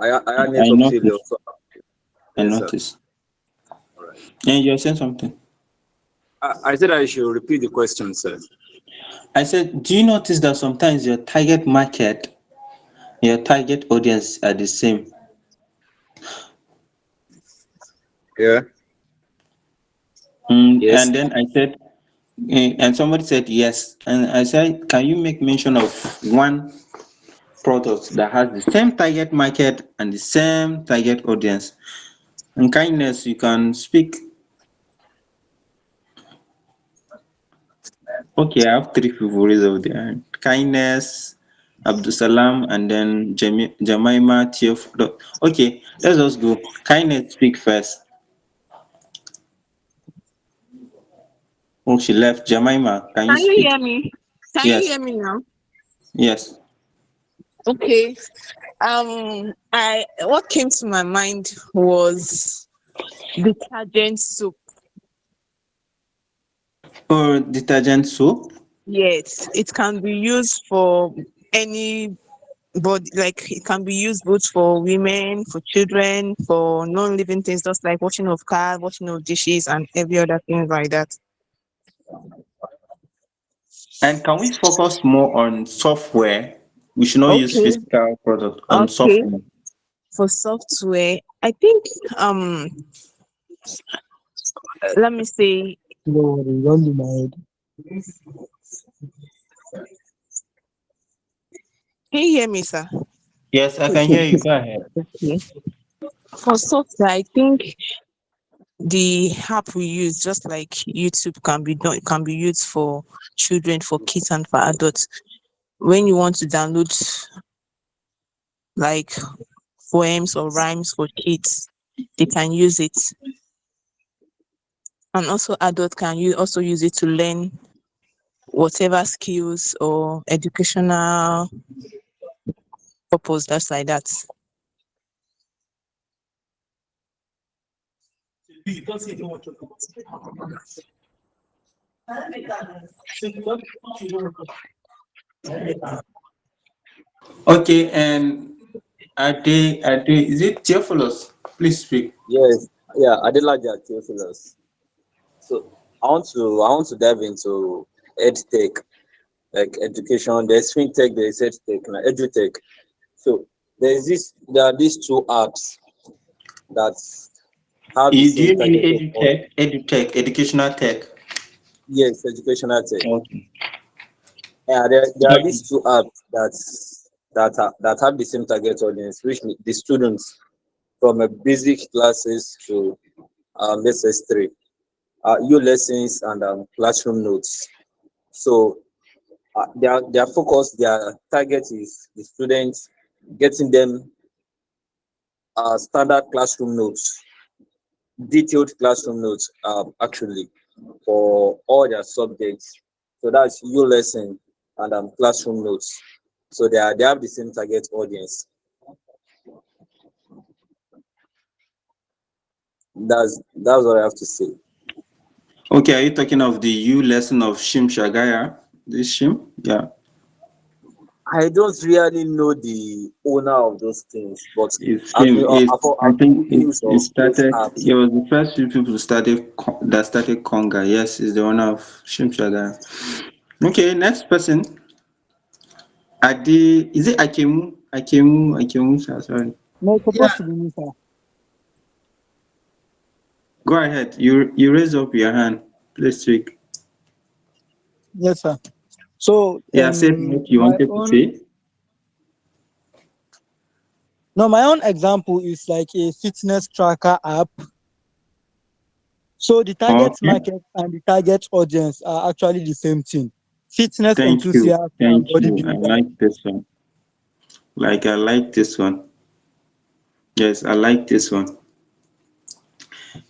S9: I had
S3: I
S9: network failure.
S3: noticed.
S9: So,
S3: I
S9: yes, sir.
S3: noticed.
S9: All right.
S3: And you're saying something?
S9: I said I should repeat the question, sir.
S3: I said, do you notice that sometimes your target market, your target audience are the same?
S9: Yeah. Yes.
S3: And then I said, and somebody said yes. And I said, can you make mention of one product that has the same target market and the same target audience? And kindness, you can speak. Okay, I have three people raised over there. Kindness, Abdusalam, and then Jemima, Tief. Okay, let's just go. Kindness, speak first. Oh, she left. Jemima, can you
S6: Can you
S3: speak?
S6: hear me? Can you
S3: Yes,
S6: hear me now?
S3: yes.
S6: Okay. I what came to my mind was detergent soap.
S3: Or detergent soap?
S6: Yes, it can be used for any body, like it can be used both for women, for children, for non-living things, just like washing of cars, washing of dishes, and every other thing like that.
S3: And can we focus more on software? We should not use
S6: Okay,
S3: physical product on
S6: okay.
S3: software.
S6: For software, I think let me say,
S2: No worry, don't be mad.
S6: can you hear me, sir?
S3: Yes, I can
S2: Okay.
S3: hear you. Go ahead.
S6: Okay. For software, I think the app we use, just like YouTube, can be used for children, for kids, and for adults. When you want to download like poems or rhymes for kids, they can use it. And also adults can also use it to learn whatever skills or educational purpose, that's like that.
S3: Okay, and is it Theophilus? Please speak.
S9: Yes, yeah, I did like that, Theophilus. So I want to dive into edtech, like education. There's fintech, there's edtech, and edutech. So there are these two apps that have the
S3: Do
S9: same
S3: you mean
S9: target of audience.
S3: edutech, educational tech?
S9: Yes, educational tech.
S3: Okay.
S9: Yeah, there are
S3: Okay.
S9: these two apps that have the same target audience, which the students from a basic classes to SS3, U lessons and classroom notes. So their focus, their target is the students, getting them standard classroom notes, detailed classroom notes, actually for all their subjects. So that's U lesson and classroom notes. So they have the same target audience. That's what I have to say.
S3: Okay, are you talking of the U lesson of Shim Shagaya? This Shim? Yeah.
S9: I don't really know the owner of those things, but
S3: It's him. I
S9: I've
S3: think
S9: made use
S3: it
S9: of those
S3: started.
S9: apps.
S3: It was the first few people that started Conga. Yes, it's the one of Shimshaga. Okay, next person. Adi, is it Akemu? Akemu. Sorry.
S2: No, it's Yeah. supposed to be me, sir.
S3: Go ahead. You raise up your hand. Please speak.
S2: Yes, sir. So,
S3: Yeah, say what you wanted to say.
S2: my own example is like a fitness tracker app. So the target
S3: Okay.
S2: market and the target audience are actually the same thing. Fitness
S3: Thank you.
S2: enthusiasts and
S3: Thank you. I
S2: bodybuilders.
S3: like this one. I like this one. Yes, I like this one.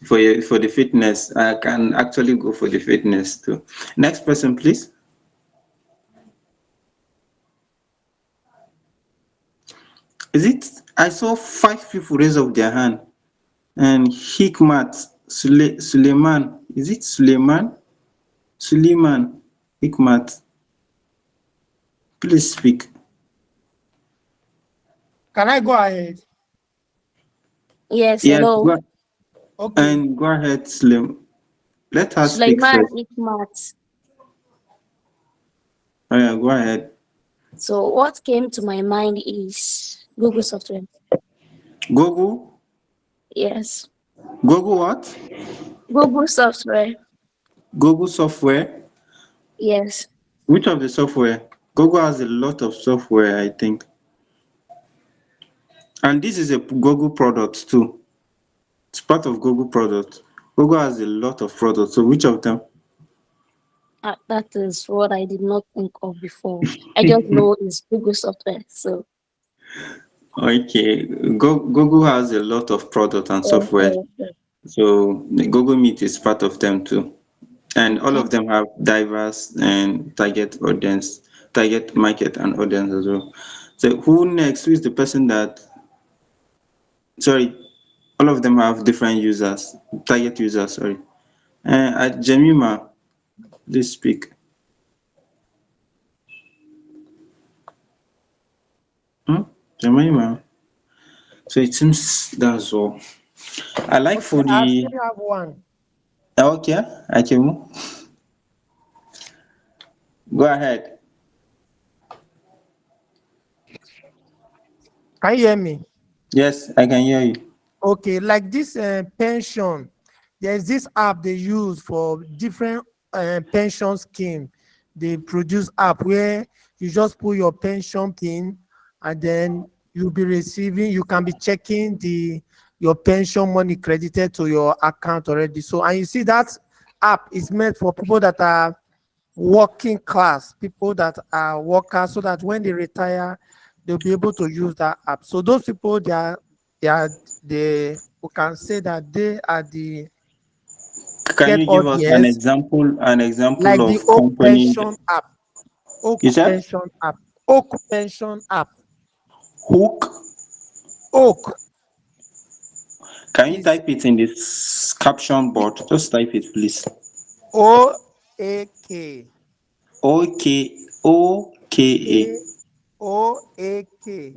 S3: For the fitness, I can actually go for the fitness too. Next person, please. Is it? I saw 5 people raise up their hand. And Hikmat Suleiman. Is it Suleiman? Suleiman Hikmat. Please speak.
S2: Can I go ahead?
S10: Yes,
S3: Yes,
S10: hello.
S2: Okay.
S3: and go ahead, Slim. Let her speak
S10: Sulaiman
S3: first.
S10: Ikmat.
S3: Oh, yeah, go ahead.
S10: So what came to my mind is Google software.
S3: Google?
S10: Yes.
S3: Google what?
S10: Google software.
S3: Google software?
S10: Yes.
S3: Which of the software? Google has a lot of software, I think. And this is a Google product too. It's part of Google product. Google has a lot of products. So which of them?
S10: That is what I did not think of before. I just know it's Google software. So
S3: Okay. Google has a lot of product and software.
S10: okay.
S3: So the Google Meet is part of them too. And all of them have diverse and target audience, target market and audience as well. So who next? Who is the person that, sorry, all of them have different users, target users, sorry. At Jemima, please speak. Jemima. So it seems that's all. I like
S2: Okay,
S3: for
S2: I
S3: the
S2: still have one.
S3: okay, Akemu. Go ahead.
S2: Can you hear me?
S3: Yes, I can hear you.
S2: Okay, like this pension, there's this app they use for different pension scheme. They produce app where you just put your pension pin and then you'll be receiving, you can be checking your pension money credited to your account already. So, and you see that app is meant for people that are working class, people that are workers, so that when they retire, they'll be able to use that app. So those people, they are the we can say that they are the
S3: Can
S2: get
S3: you give us an
S2: audience,
S3: example? An example
S2: like the
S3: of
S2: Oak
S3: company?
S2: Pension app,
S3: You
S2: Oak
S3: said
S2: Pension app, Oak Pension app,
S3: hook.
S2: Oak
S3: Can you
S2: is
S3: type it in this caption board? Just type it, please.
S2: OAK,
S3: O K O K A.
S2: OAK.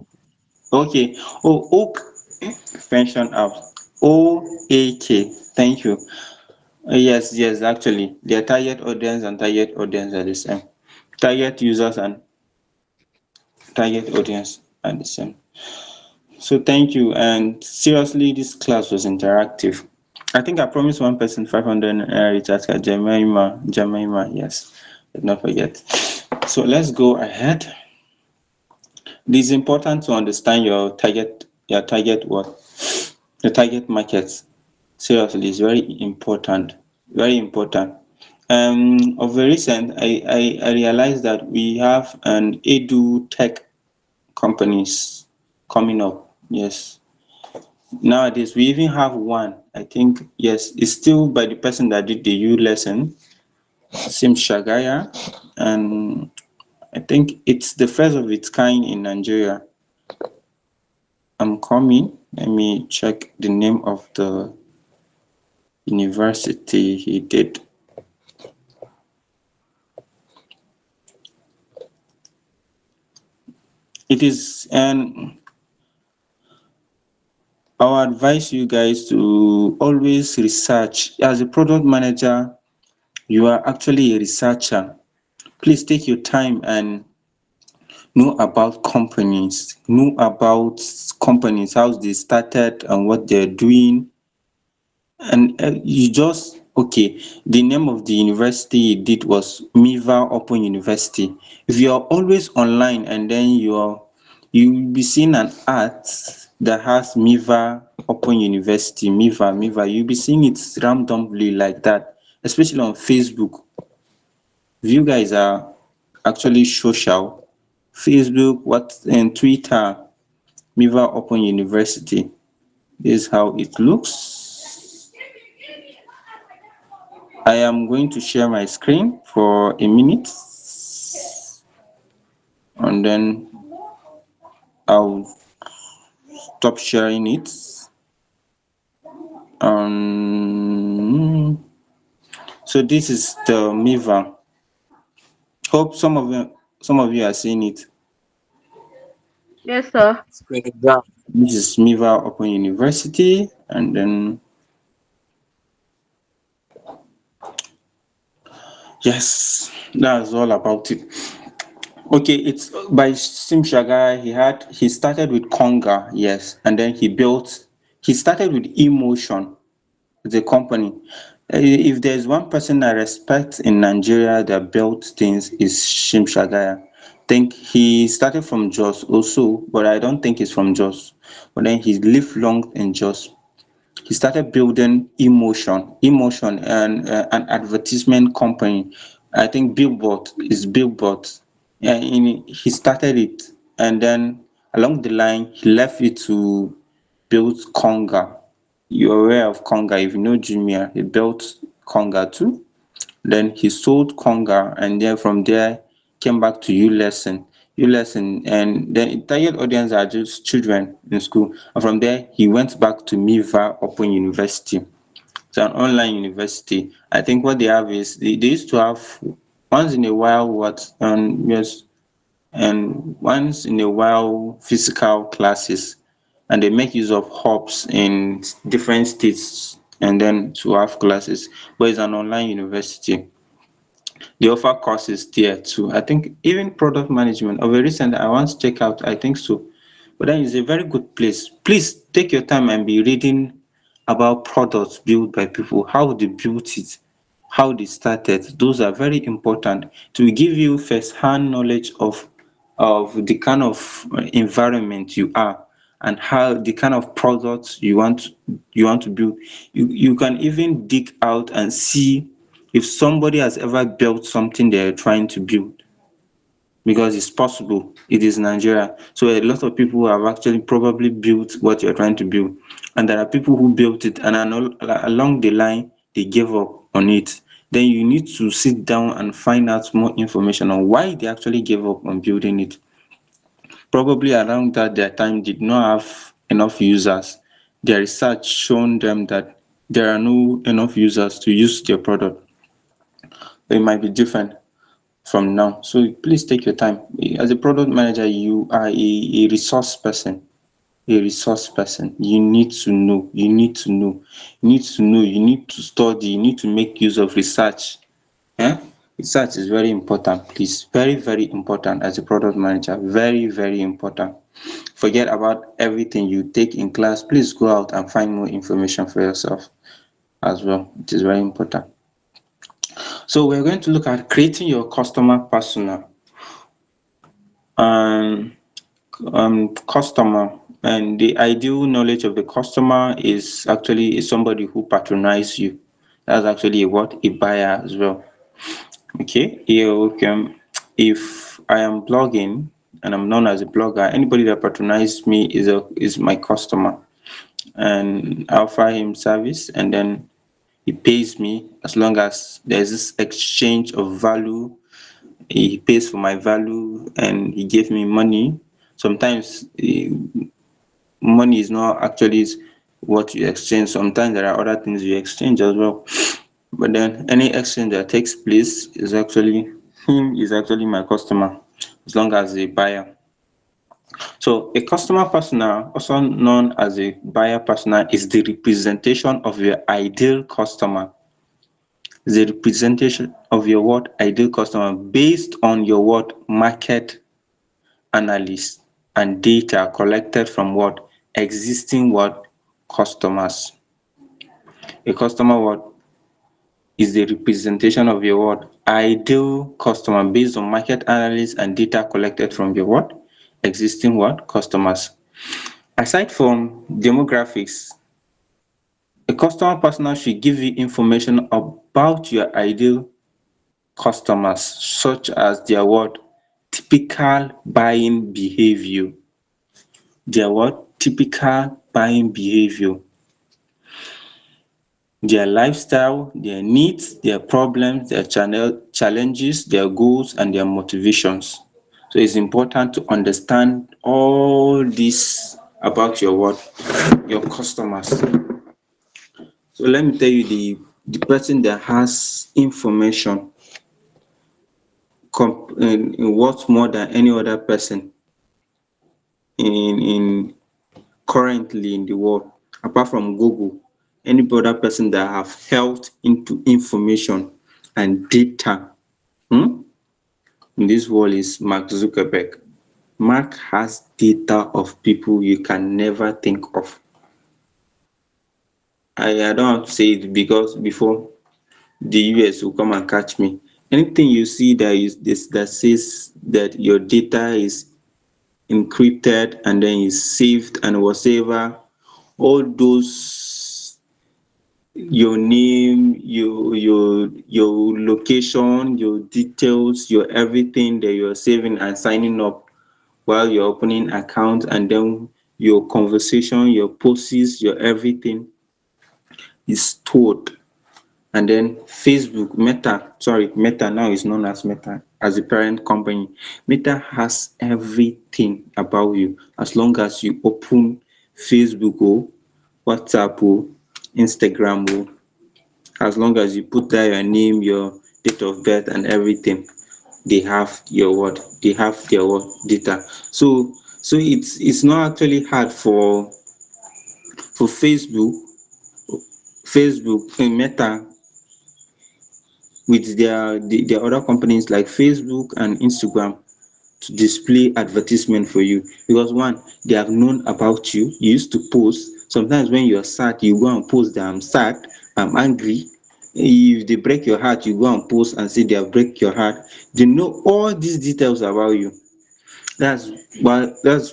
S3: Okay. Oh, Oak pension app. OAK. Thank you. Yes, yes. Actually, their target audience and target audience are the same. Target users and target audience are the same. So thank you. And seriously, this class was interactive. I think I promised one person 500 recharge card. Jemima, yes. Did not forget. So let's go ahead. It is important to understand your target market. Seriously, it's very important. Very important. Of a recent, I realized that we have an edu tech companies coming up. Yes. Nowadays, we even have one. I think, yes, it's still by the person that did the U lesson, Sim Shagaya. And I think it's the first of its kind in Nigeria. I'm coming. Let me check the name of the university he did. It is, and I would advise you guys to always research. As a product manager, you are actually a researcher. Please take your time and know about companies, how they started and what they're doing. And you just, okay, the name of the university he did was Miva Open University. If you're always online and then you'll be seeing an ad that has Miva Open University, Miva, you'll be seeing it randomly like that, especially on Facebook. If you guys are actually social, Facebook, what and Twitter, Miva Open University. This is how it looks. I am going to share my screen for a minute and then I'll stop sharing it. So this is the Miva. Hope some of you are seeing it.
S8: Yes, sir.
S1: Screen is down.
S3: This is Miva Open University, and then yes, that's all about it. Okay, it's by Sim Shagai. He started with Conga, yes, and then he started with Emotion, the company. If there's one person I respect in Nigeria that built things is Sim Shagaya. Think he started from Jos also, but I don't think he's from Jos. But then he lived long in Jos. He started building Emotion, and an advertisement company. I think Billboard. He started it, and then along the line he left it to build Conga. You're aware of Conga. If you know Jumia, he built Conga too. Then he sold Conga, and then from there came back to U lesson, and then target audience are just children in school. And from there he went back to Miva Open University. It's an online university. I think what they have is they used to have once in a while, what yes, and once in a while physical classes, and they make use of hubs in different states and then to have classes, but it's an online university. They offer courses there too. I think even product management of a recent I once check out, I think so. But then it's a very good place. Please take your time and be reading about products built by people, how they built it, how they started. Those are very important to give you first-hand knowledge of the kind of environment you are and how the kind of products you want to build. You can even dig out and see if somebody has ever built something they're trying to build, because it's possible. It is Nigeria. So a lot of people have actually probably built what you're trying to build. And there are people who built it and along the line they gave up on it. Then you need to sit down and find out more information on why they actually gave up on building it. Probably around that their time did not have enough users. Their research shown them that there are no enough users to use their product. It might be different from now. So please take your time. As a product manager, you are a resource person. A resource person. You need to know. You need to know. You need to know. You need to study. You need to make use of research. Eh? Research is very important, please. Very, very important as a product manager. Very, very important. Forget about everything you take in class. Please go out and find more information for yourself as well. It is very important. So we're going to look at creating your customer persona. Um, Customer, and the ideal knowledge of the customer is actually somebody who patronizes you. That's actually a buyer as well. Okay, here if I am blogging and I'm known as a blogger, anybody that patronizes me is my customer, and I offer him service and then he pays me as long as there's this exchange of value. He pays for my value and he gave me money. Sometimes money is not actually what you exchange. Sometimes there are other things you exchange as well. But then any exchange that takes place is actually my customer as long as a buyer. So a customer persona, also known as a buyer persona, is the representation of your ideal customer. The representation of your ideal customer based on your market analysis and data collected from existing customers. A customer is the representation of your ideal customer based on market analysis and data collected from your existing customers. Aside from demographics, a customer persona should give you information about your ideal customers, such as their typical buying behavior. Their typical buying behavior. Their lifestyle, their needs, their problems, their challenges, their goals, and their motivations. So it's important to understand all this about your customers. So let me tell you the person that has information worth more than any other person in currently in the world, apart from Google. Any other person that have helped into information and data in this world is Mark Zuckerberg. Mark has data of people you can never think of. I don't have to say it because before the US will come and catch me. Anything you see that says that your data is encrypted and then is saved and whatever, all those, your name, your location, your details, your everything that you're saving and signing up while you're opening account, and then your conversation, your posts, your everything is stored. And then Facebook, Meta now is known as Meta as the parent company. Meta has everything about you as long as you open Facebook or WhatsApp or Instagram or as long as you put there your name, your date of birth and everything. they have your what, they have their what data. So it's not actually hard for Facebook and Meta with their other companies like Facebook and Instagram to display advertisement for you, because one, they have known about you. You used to post. Sometimes when you're sad, you go and post that I'm sad, I'm angry. If they break your heart, you go and post and say they have break your heart. They know all these details about you. That's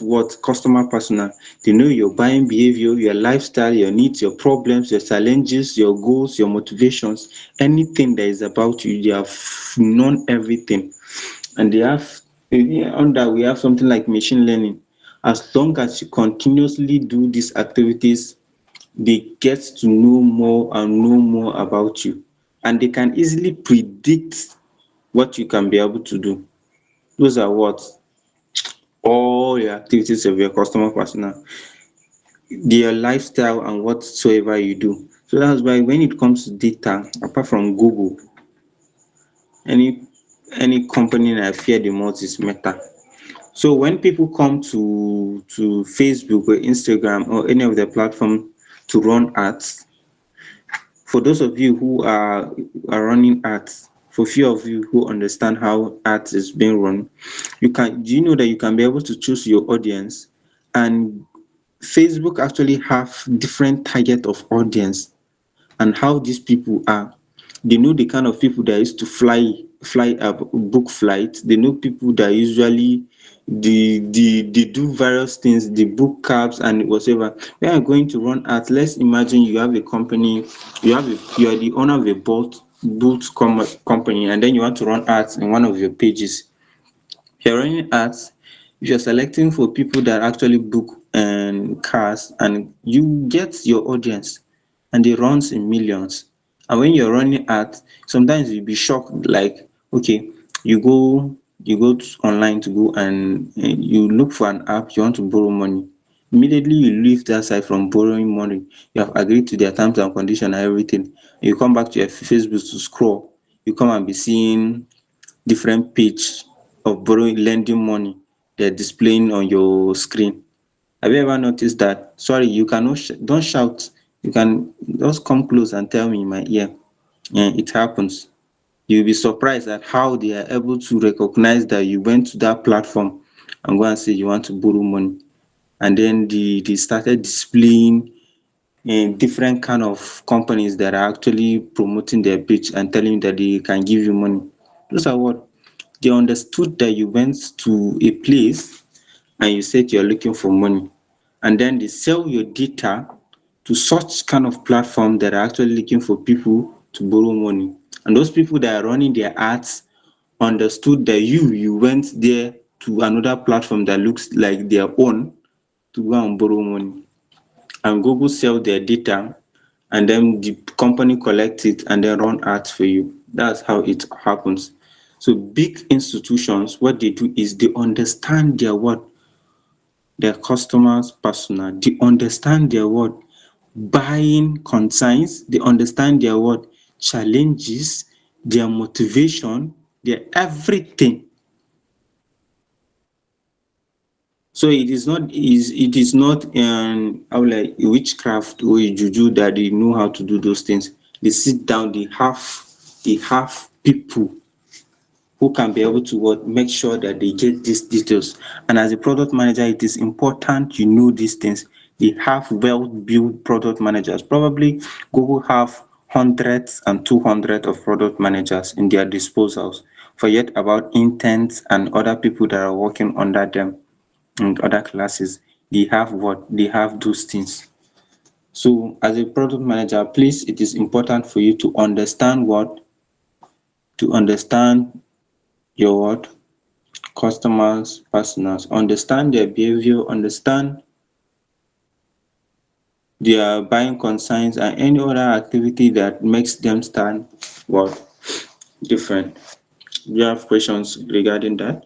S3: what customer persona. They know your buying behavior, your lifestyle, your needs, your problems, your challenges, your goals, your motivations, anything that is about you. They have known everything, and they have under we have something like machine learning. As long as you continuously do these activities, they get to know more and know more about you, and they can easily predict what you can be able to do. Those are what all your activities of your customer persona, their lifestyle and whatsoever you do. So that's why when it comes to data, apart from Google, any any company that I fear the most is Meta. So when people come to Facebook or Instagram or any of the platform to run ads, for those of you who are running ads, for few of you who understand how ads is being run, do you know that you can be able to choose your audience, and Facebook actually have different target of audience and how these people are. They know the kind of people that used to fly up, book flights. They know people that usually they do various things, they book cabs and whatever. When you're going to run ads, let's imagine you have a company, you are the owner of a company, and then you want to run ads in one of your pages. You're running ads, if you're selecting for people that actually book cars, and you get your audience and it runs in millions. And when you're running ads, sometimes you'll be shocked, like, okay, you go online to go and you look for an app, you want to borrow money. Immediately you leave that side from borrowing money. You have agreed to their terms and conditions and everything. You come back to your Facebook to scroll. You come and be seeing different page of borrowing, lending money they're displaying on your screen. Have you ever noticed that? Sorry, you cannot don't shout. You can just come close and tell me in my ear. It happens. You'll be surprised at how they are able to recognize that you went to that platform and go and say you want to borrow money. And then they started displaying different kind of companies that are actually promoting their page and telling you that they can give you money. Those are what they understood, that you went to a place and you said you're looking for money, and then they sell your data to such kind of platform that are actually looking for people to borrow money. And those people that are running their ads understood that you went there to another platform that looks like their own to go and borrow money, and Google sell their data, and then the company collects it and then run ads for you. That's how it happens. So big institutions, what they do is they understand their customers persona, they understand their buying concerns, they understand their challenges, their motivation, their everything. So it is not how like a witchcraft or a juju that they know how to do those things. They sit down, they have people who can be able to make sure that they get these details. And as a product manager, it is important you know these things. They have well-built product managers. Probably Google have hundreds and 200 of product managers in their disposals. Forget about interns and other people that are working under them and other classes. They have those things. So as a product manager, please, it is important for you to understand your customers personas, understand their behavior, understand their buying concerns and any other activity that makes them stand different. Do you have questions regarding that?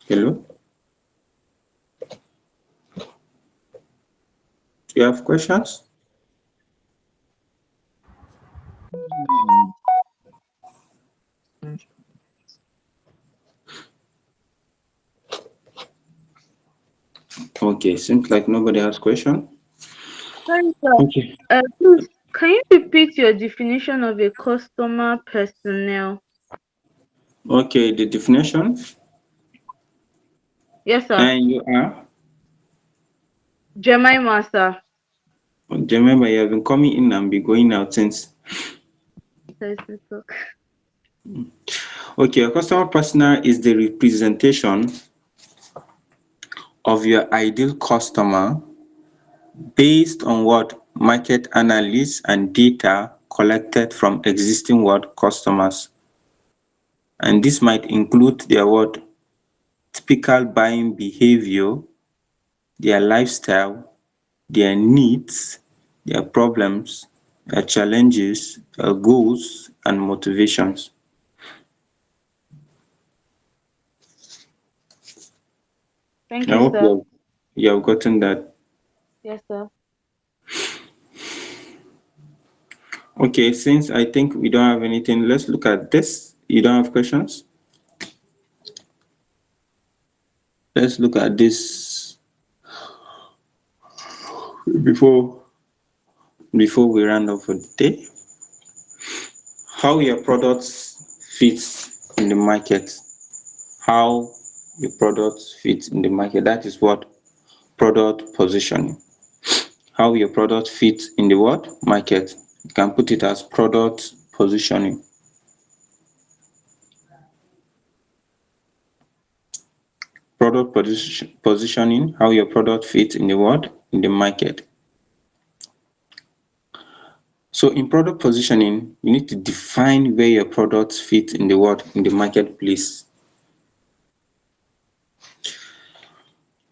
S3: Hello? Do you have questions? Okay, seems like nobody has question.
S8: Sorry, sir.
S3: Okay.
S8: Please, can you repeat your definition of a customer personnel?
S3: Okay, the definition.
S8: Yes, sir.
S3: And you are?
S8: Jemima, sir.
S3: Remember, you have been coming in and be going out since. Okay, a customer persona is the representation of your ideal customer based on what market analysis and data collected from existing what customers. And this might include their what typical buying behavior, their lifestyle, their needs, their problems, their challenges, their goals, and motivations.
S8: Thank
S3: I
S8: you,
S3: hope
S8: sir.
S3: you have gotten that.
S8: Yes, sir.
S3: Okay, since I think we don't have anything, let's look at this. You don't have questions? Let's look at this before we round off for the day. How your products fit in the market. How your products fit in the market. That is what product positioning. How your product fits in the what market. You can put it as product positioning. Product positioning, how your product fits in the what in the market. So in product positioning, you need to define where your products fit in the what in the marketplace.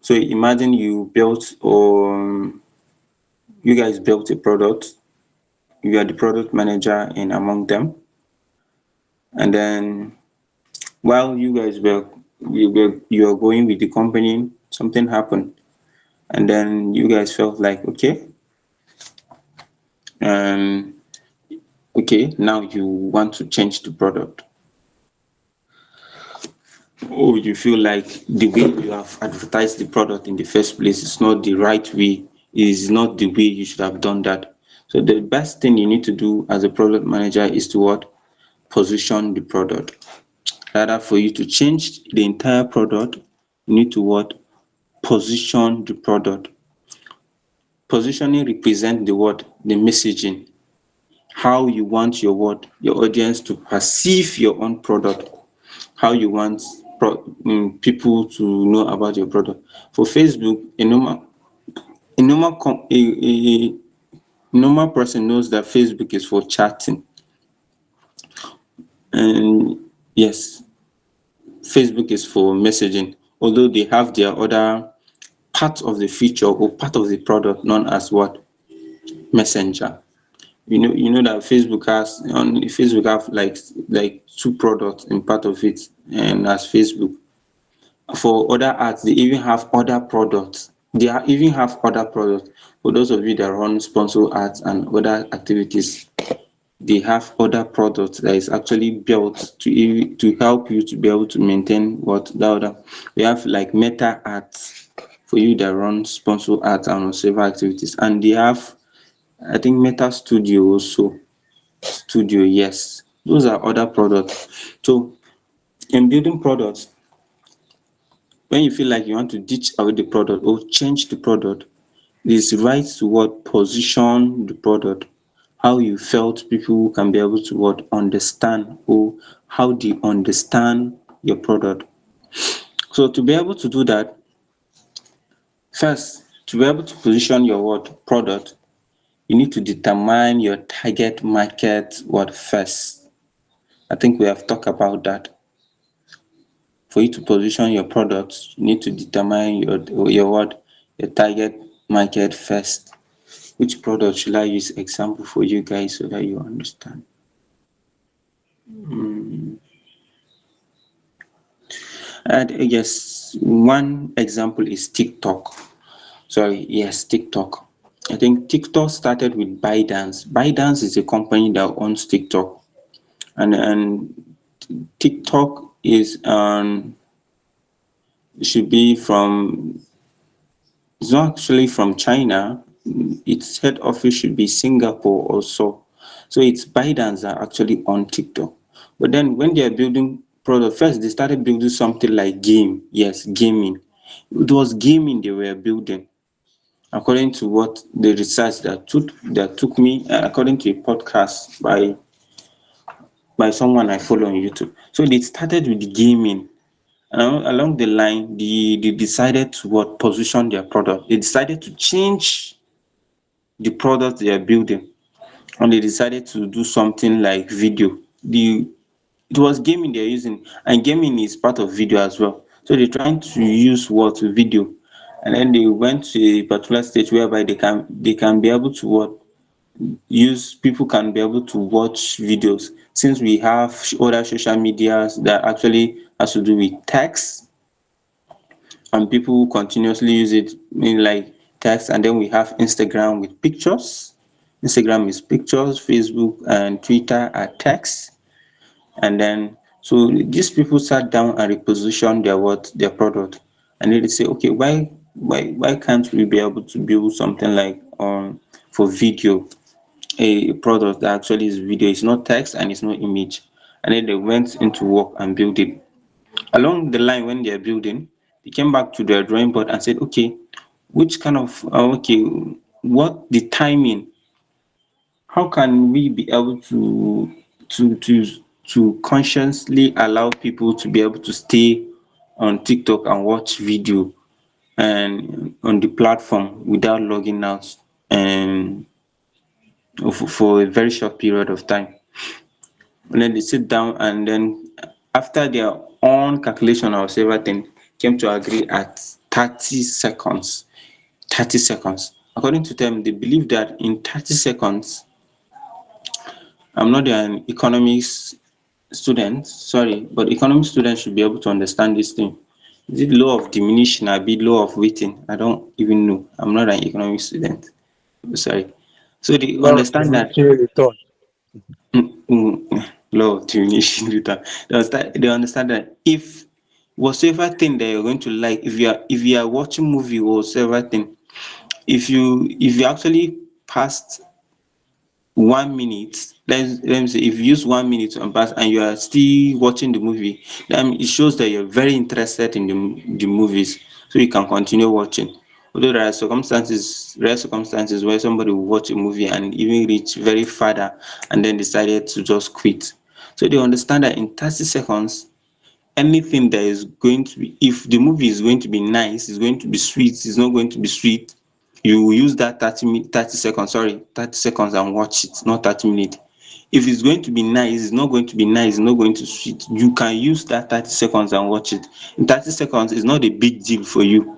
S3: So imagine you guys built a product. You are the product manager in among them, and then while you guys you are going with the company, something happened, and then you guys felt like okay, and okay, now you want to change the product. Or you feel like the way you have advertised the product in the first place is not the right way, is not the way you should have done that. So the best thing you need to do as a product manager is to what? Position the product. Rather, for you to change the entire product, you need to what? Position the product. Positioning represents the what? The messaging. How you want your what? Your audience to perceive your own product. How you want people to know about your product. For Facebook, a normal person knows that Facebook is for chatting. And yes, Facebook is for messaging, although they have their other part of the feature or part of the product known as what? Messenger. You know that Facebook have like two products in part of it, and as Facebook. For other ads, they even have other products. Even have other products. For those of you that run sponsor ads and other activities, they have other products that is actually built to help you to be able to maintain what the other. We have like meta ads for you that run sponsor ads and several activities, and they have, I think, Meta Studio also. Studio, yes, those are other products. So in building products, when you feel like you want to ditch away the product or change the product, it is right to what? Position the product. How you felt people can be able to what? Understand, or how they understand your product. So to be able to do that, first, to be able to position your what? Product, you need to determine your target market what first. I think we have talked about that. For you to position your products, you need to determine your what? Your target market first. Which product should I use example for you guys so that you understand? And yes, one example is TikTok. Sorry, yes, TikTok. I think TikTok started with ByteDance. ByteDance is a company that owns TikTok, and TikTok is should be from it's not actually from China. Its head office should be Singapore also. So it's ByteDance that actually on TikTok. But then when they are building product, first they started building something like game. Yes, gaming. It was gaming they were building. According to what the research that took me, according to a podcast by someone I follow on YouTube. So they started with the gaming. And along the line, they decided to what position their product. They decided to change the product they are building, and they decided to do something like video. It was gaming they're using, and gaming is part of video as well. So they're trying to use what video, and then they went to a particular stage whereby they can be able to what use people can be able to watch videos, since we have other social medias that actually has to do with text, and people continuously use it in like text. And then we have Instagram with pictures. Instagram is pictures, Facebook and Twitter are text. And then so these people sat down and repositioned their product, and then they say, okay, why can't we be able to build something like for video, a product that actually is video, it's not text and it's not image. And then they went into work and built it. Along the line, when they're building, they came back to their drawing board and said, okay, which kind of okay, what the timing, how can we be able to to to consciously allow people to be able to stay on TikTok and watch video and on the platform without logging out and for a very short period of time. And then they sit down, and then after their own calculation of everything, came to agree at 30 seconds. 30 seconds. According to them, they believe that in 30 seconds, I'm not an economics student, sorry, but economics students should be able to understand this thing. Is it law of diminishing or be law of weighting? I don't even know. I'm not an economics student. Sorry. So they
S1: Law of
S3: understand that
S1: diminishing return.
S3: law of diminishing return. They understand that if whatsoever thing that you're going to like, if you are watching movie or whatsoever thing, if you actually passed 1 minute, let me say if you use 1 minute and pass and you are still watching the movie, then it shows that you're very interested in the movies, so you can continue watching. Although there are rare circumstances where somebody will watch a movie and even reach very farther and then decided to just quit. So they understand that in 30 seconds, anything that is going to be, if the movie is going to be nice, it's going to be sweet, it's not going to be sweet, you will use that 30 seconds, 30 seconds and watch it, not 30 minutes. If it's going to be nice, it's not going to be nice, it's not going to sweet, you can use that 30 seconds and watch it. In 30 seconds is not a big deal for you.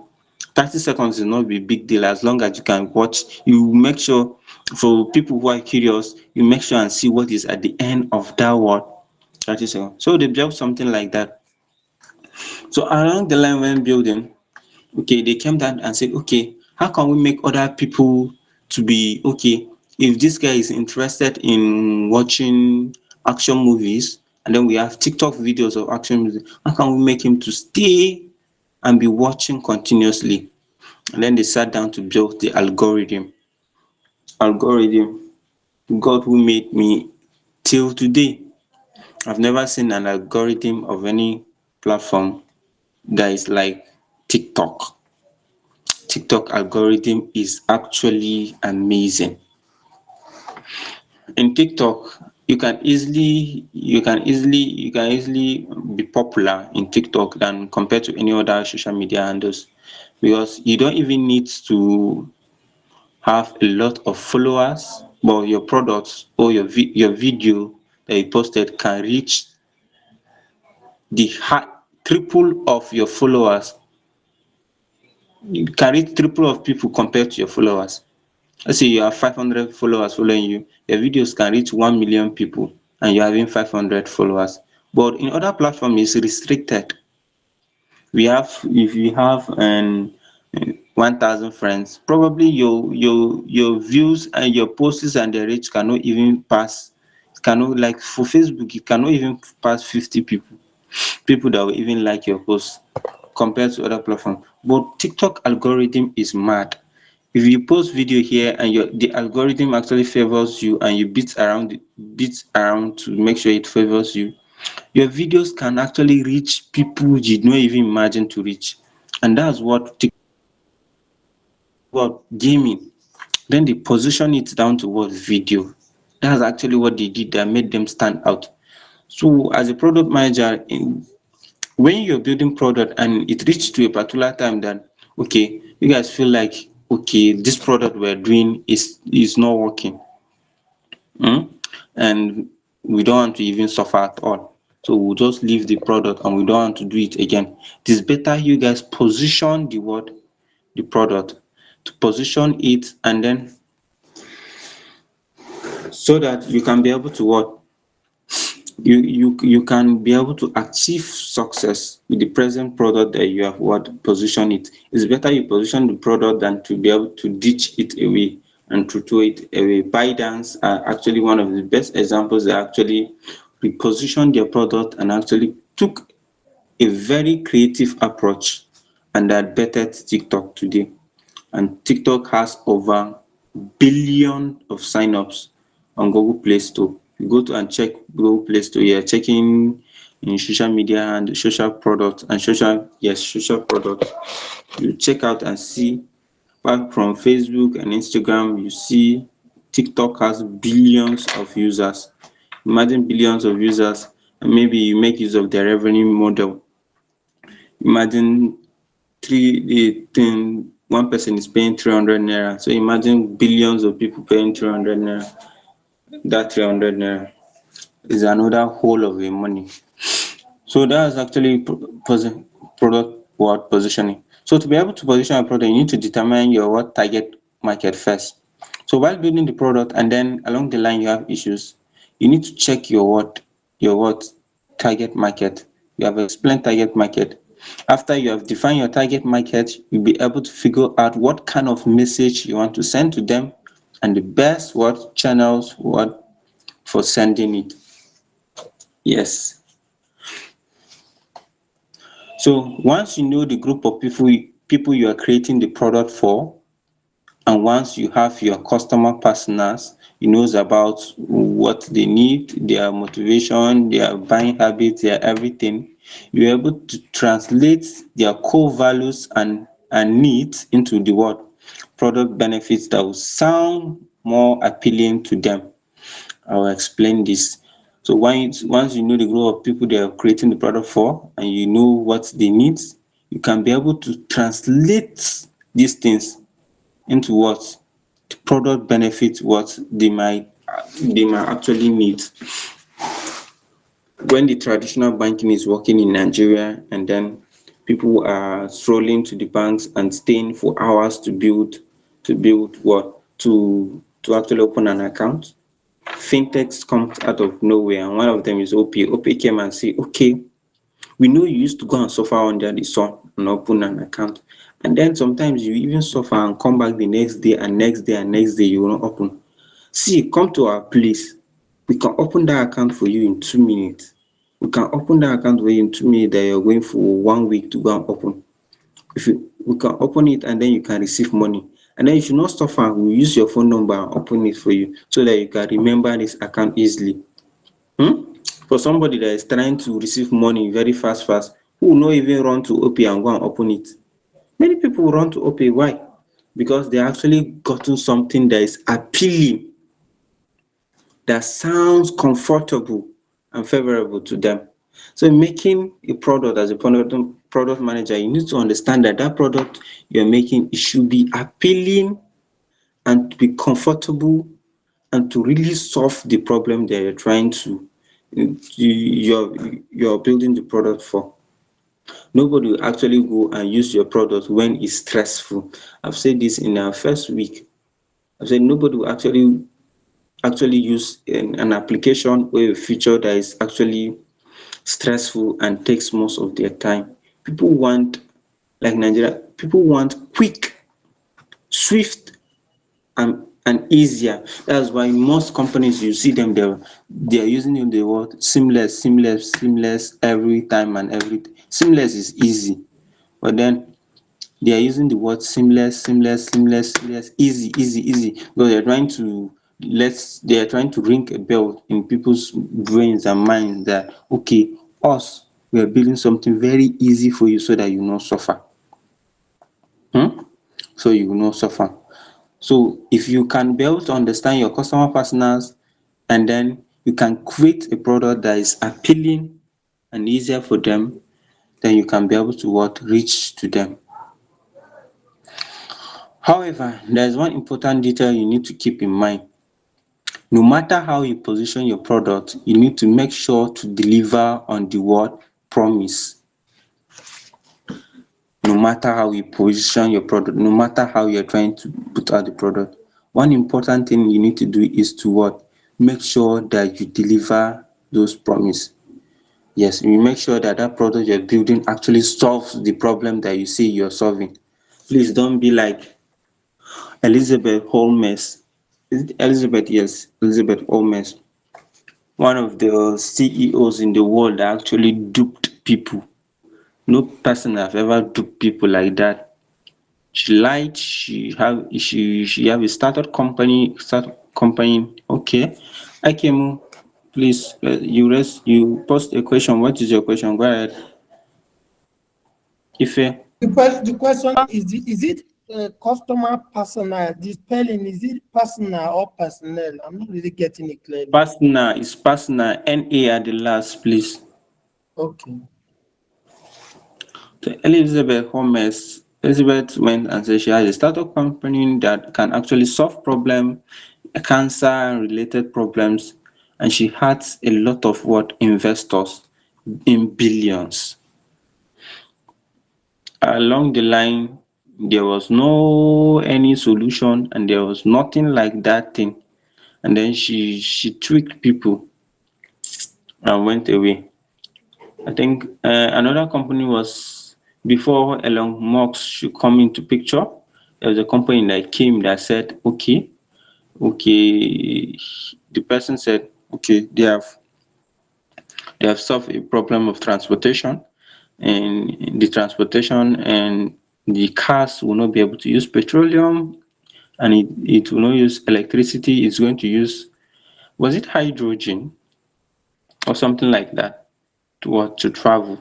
S3: 30 seconds is not a big deal as long as you can watch. You make sure, for people who are curious, you make sure and see what is at the end of that word. 30 seconds. So they built something like that. So along the line when building, okay, they came down and said, okay, how can we make other people to be okay? If this guy is interested in watching action movies, and then we have TikTok videos of action movies, how can we make him to stay and be watching continuously? And then they sat down to build the algorithm. Algorithm, God who made me till today. I've never seen an algorithm of any platform that is like TikTok. TikTok algorithm is actually amazing. In TikTok, you can easily be popular in TikTok than compared to any other social media handles, because you don't even need to have a lot of followers, but your products or your video that you posted can reach the triple of your followers. You can reach triple of people compared to your followers. Let's say you have 500 followers following you, your videos can reach 1 million people and you're having 500 followers. But in other platforms, it's restricted. If you have 1,000 friends, probably your views and your posts and the reach cannot even pass, cannot, like for Facebook, it cannot even pass 50 people that will even like your post compared to other platforms. But TikTok algorithm is mad. If you post video here and the algorithm actually favors you, and you beat around to make sure it favors you, your videos can actually reach people you don't even imagine to reach. And that's what what gaming. Then they position it down to what video. That's actually what they did that made them stand out. So as a product manager, when you're building product and it reached to a particular time that, okay, you guys feel like, okay, this product we're doing is not working, and we don't want to even suffer at all, so we'll just leave the product and we don't want to do it again. It is better you guys position the product, to position it, and then so that you can be able to what you can be able to achieve success with the present product that you have what position it. It's better you position the product than to be able to ditch it away and to throw it away. ByteDance are actually one of the best examples that actually repositioned their product and actually took a very creative approach, and that bettered TikTok today. And TikTok has over billion of signups on Google Play Store. You go to and check Google Play Store, you're checking in social media and social products and social products. You check out and see, apart from Facebook and Instagram, you see TikTok has billions of users. Imagine billions of users, and maybe you make use of their revenue model. Imagine one person is paying 300 naira. So imagine billions of people paying 300 naira. That 300 naira is another whole of the money. So that's actually product what positioning. So to be able to position a product, you need to determine your what target market first. So while building the product and then along the line you have issues, you need to check your target market. You have explained target market. After you have defined your target market, you'll be able to figure out what kind of message you want to send to them and the best what channels what for sending it. Yes. So once you know the group of people you are creating the product for, and once you have your customer personas, you knows about what they need, their motivation, their buying habits, their everything, you're able to translate their core values and needs into the what product benefits that will sound more appealing to them. I will explain this. So once you know the group of people they are creating the product for, and you know what they need, you can be able to translate these things into what the product benefits what they might actually need. When the traditional banking is working in Nigeria, and then people are strolling to the banks and staying for hours to build what to actually open an account, fintechs comes out of nowhere, and one of them is OP. OP came and say, okay, we know you used to go and suffer under the sun and open an account, and then sometimes you even suffer and come back the next day and next day and next day you will not open. See, come to our place. We can open that account for you in 2 minutes. We can open that account for you in 2 minutes that you're going for 1 week to go and open. We can open it and then you can receive money. And then if you not suffer, we'll use your phone number and open it for you so that you can remember this account easily. For somebody that is trying to receive money very fast, who will not even run to OP and go and open it. Many people will run to OP. Why? Because they actually gotten something that is appealing, that sounds comfortable and favorable to them. So making a product as a product manager, you need to understand that that product you're making, it should be appealing and to be comfortable and to really solve the problem that you're trying to you're building the product for. Nobody will actually go and use your product when it's stressful. I've said this in our first week. I've said nobody will actually use an application or a feature that is actually stressful and takes most of their time. People want, like Nigeria, people want quick swift and easier. That's why most companies you see them they're using the word seamless every time and everything. Seamless is easy, but then they are using the word seamless, easy, because they are trying to ring a bell in people's brains and minds that okay, we are building something very easy for you so that you not suffer. So you will not suffer. So if you can be able to understand your customer personas, and then you can create a product that is appealing and easier for them, then you can be able to reach to them. However, there is one important detail you need to keep in mind. No matter how you position your product, you need to make sure to deliver on the word promise. No matter how you position your product, no matter how you're trying to put out the product, one important thing you need to do is to make sure that you deliver those promises. Yes, you make sure that that product you're building actually solves the problem that you say you're solving. Please don't be like Elizabeth Holmes. Is it Elizabeth? Yes, Elizabeth Holmes, one of the CEOs in the world that actually duped people. No person have ever duped people like that. She lied. She have a startup company. Okay, Akemu, please, you post a question. What is your question? Go ahead. Ife.
S2: The question is it customer personal? The spelling, is it personal or personnel? I'm not really getting it clearly.
S3: Personal is personal. NA at the last, please.
S2: Okay.
S3: So Elizabeth went and said she has a startup company that can actually solve cancer and related problems, and she had a lot of investors in billions. Along the line, there was no any solution, and there was nothing like that thing. And then she tricked people and went away. I think another company was before Elon Musk should come into picture. There was a company that came that said, okay. The person said, okay, they have solved a problem of transportation, and the transportation and the cars will not be able to use petroleum, and it will not use electricity. It's going to use, was it hydrogen or something like that, to travel.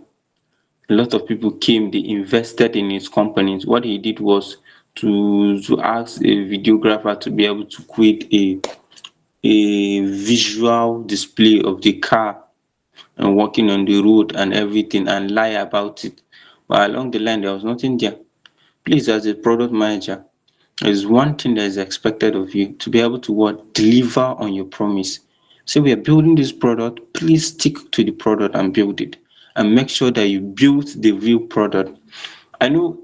S3: A lot of people came, they invested in his companies. What he did was to ask a videographer to be able to create a visual display of the car and walking on the road and everything, and lie about it. But along the line, there was nothing there. Please, as a product manager, there is one thing that is expected of you, to be able to deliver on your promise. Say we are building this product, please stick to the product and build it, and make sure that you build the real product. I know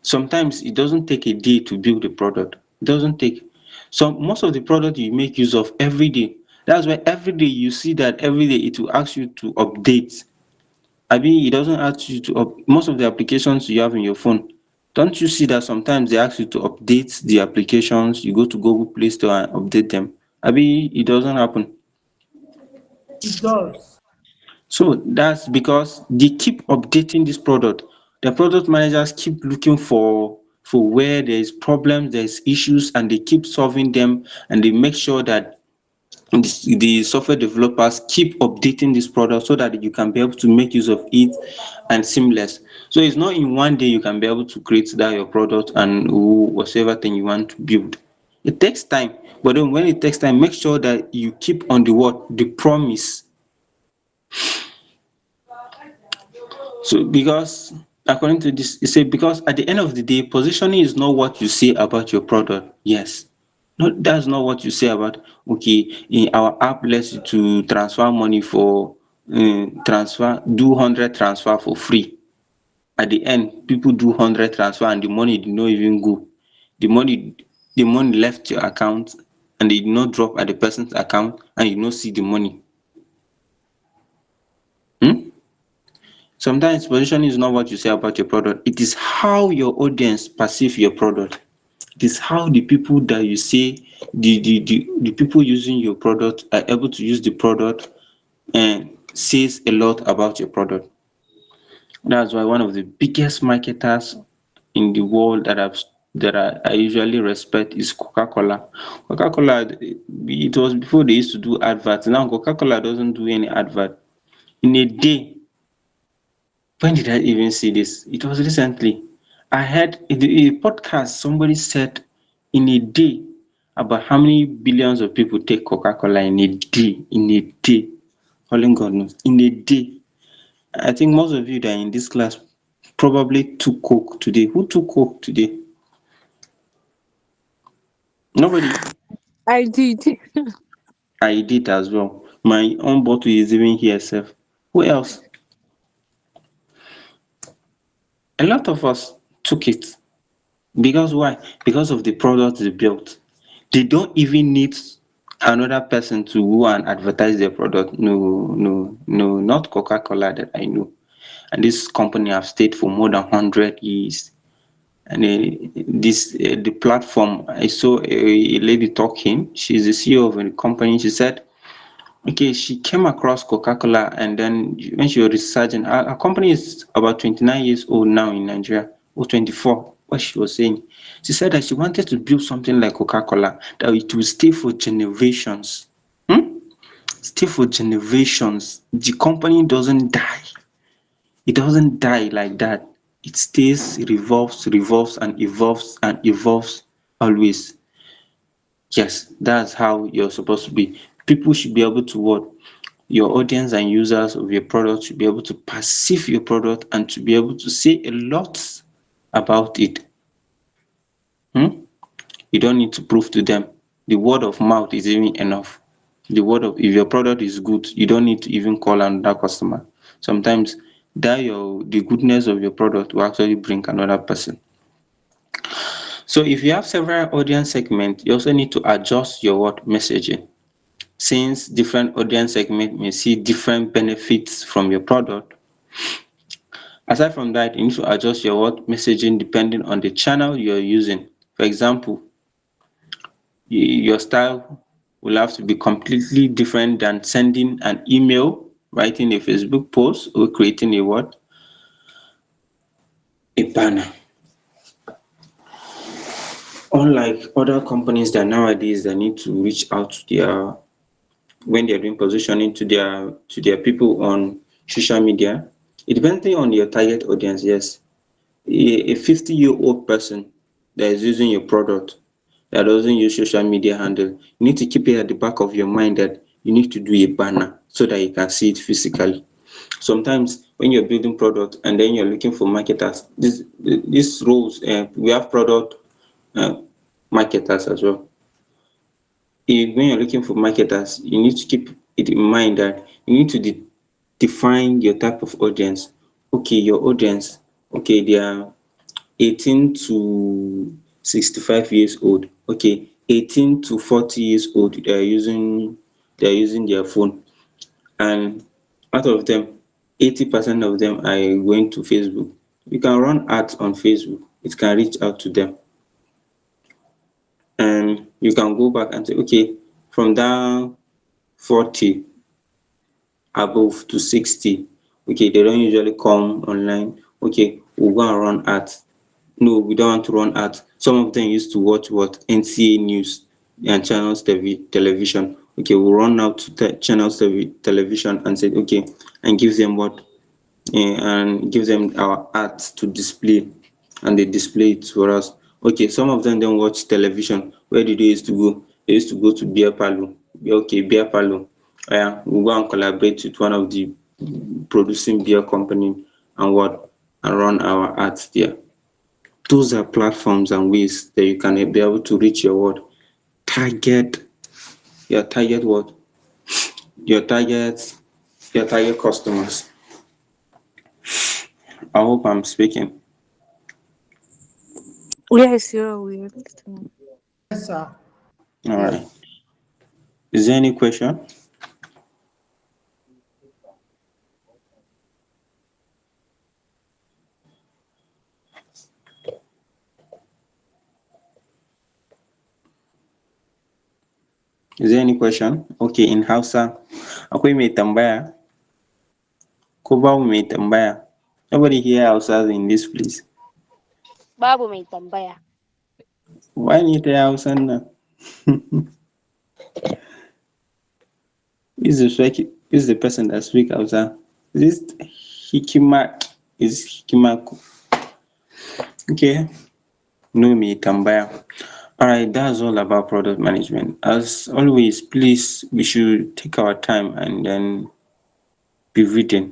S3: sometimes it doesn't take a day to build a product. It doesn't take. So most of the product you make use of every day. That's why every day you see that every day it will ask you to update. It doesn't ask you to most of the applications you have in your phone. Don't you see that sometimes they ask you to update the applications? You go to Google Play Store and update them. It doesn't happen.
S2: It does.
S3: So that's because they keep updating this product. The product managers keep looking for where there is problems, there's issues, and they keep solving them, and they make sure that the software developers keep updating this product so that you can be able to make use of it and seamless. So it's not in one day you can be able to create that your product and whatever thing you want to build. It takes time, but then when it takes time, make sure that you keep on the promise. So because according to this, it said, because at the end of the day, positioning is not what you say about your product. Yes. No, that's not what you say about, okay, in our app lets you to transfer money for do 100 transfer for free. At the end, people do 100 transfer and the money did not even go. The money left your account and it did not drop at the person's account, and you not see the money. Sometimes positioning is not what you say about your product. It is how your audience perceive your product. It is how the people that you say the people using your product are able to use the product and says a lot about your product. That's why one of the biggest marketers in the world I usually respect is Coca-Cola. Coca-Cola, it was before they used to do adverts. Now Coca-Cola doesn't do any advert. In a day, when did I even see this? It was recently. I heard in a podcast somebody said in a day about how many billions of people take Coca-Cola in a day. In a day. Only God knows. In a day. I think most of you that are in this class probably took Coke today. Who took Coke today? Nobody.
S6: I did.
S3: I did as well. My own bottle is even here, sef. Who else? A lot of us took it. Because why? Because of the product they built. They don't even need another person to go and advertise their product. No, no, no, not Coca-Cola that I know. And this company have stayed for more than 100 years. And the platform, I saw a lady talking. She's the CEO of a company. She said, okay, she came across Coca-Cola, and then when she was researching, her company is about 29 years old now in Nigeria, or 24, what she was saying. She said that she wanted to build something like Coca-Cola, that it will stay for generations. Stay for generations. The company doesn't die. It doesn't die like that. It stays, revolves, and evolves always. Yes, that's how you're supposed to be. People should be able to what? Your audience and users of your product should be able to perceive your product and to be able to say a lot about it. You don't need to prove to them. The word of mouth is even enough. If your product is good, you don't need to even call another customer. Sometimes the goodness of your product will actually bring another person. So if you have several audience segments, you also need to adjust your word messaging. Since different audience segments may see different benefits from your product, aside from that, you need to adjust your word messaging depending on the channel you're using. For example, your style will have to be completely different than sending an email, writing a Facebook post, or creating a what? A banner. Unlike other companies that nowadays they need to reach out to their when they're doing positioning to their people on social media, it depends on your target audience. Yes, a 50-year-old person that is using your product that doesn't use social media handle, you need to keep it at the back of your mind that you need to do a banner so that you can see it physically. Sometimes when you're building product and then you're looking for marketers, these roles, we have product marketers as well. When you're looking for marketers, you need to keep it in mind that you need to define your type of audience. Okay, your audience, okay, they are 18 to 65 years old. Okay, 18 to 40 years old, they are using their phone, and out of them, 80% of them are going to Facebook. You can run ads on Facebook. It can reach out to them, and you can go back and say, okay, from that 40 above to 60, okay, they don't usually come online. Okay, we'll go and run ads. No, we don't want to run ads. Some of them used to watch what? NCA news and channels television. Okay, we'll run out to channels television and say, okay, and give them what? And give them our ads to display, and they display it for us. Okay, some of them don't watch television. Where did they used to go? They used to go to beer parlor. Okay, beer parlor. Yeah, we go and collaborate with one of the producing beer company and what? And run our ads there. Those are platforms and ways that you can be able to reach your what? Target what? Your target customers. I hope I'm speaking.
S6: Yes, you're weird.
S2: Yes, sir.
S3: All right.
S2: Yes.
S3: Is there any question? Is there any question? Okay, in Hausa, akwai mai tambaya? Ko babu mai tambaya? Nobody here Hausa in this place.
S10: Babu mai tambaya.
S3: Why need ta Hausan nan? Who's the person that speak Hausa? Is this Hikima? Is Hikimaku? Okay. No mai tambaya. Alright, that's all about product management. As always, please, we should take our time and then be reading.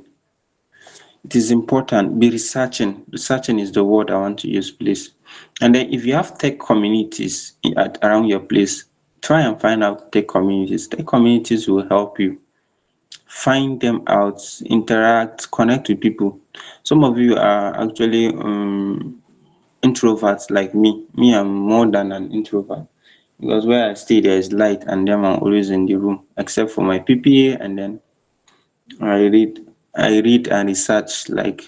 S3: It is important. Be researching. Researching is the word I want to use, please. And then if you have tech communities around your place, try and find out tech communities. Tech communities will help you. Find them out, interact, connect with people. Some of you are actually introverts like me. Me, I'm more than an introvert because where I stay, there is light, and then I'm always in the room, except for my PPA, and then I read and research. Like,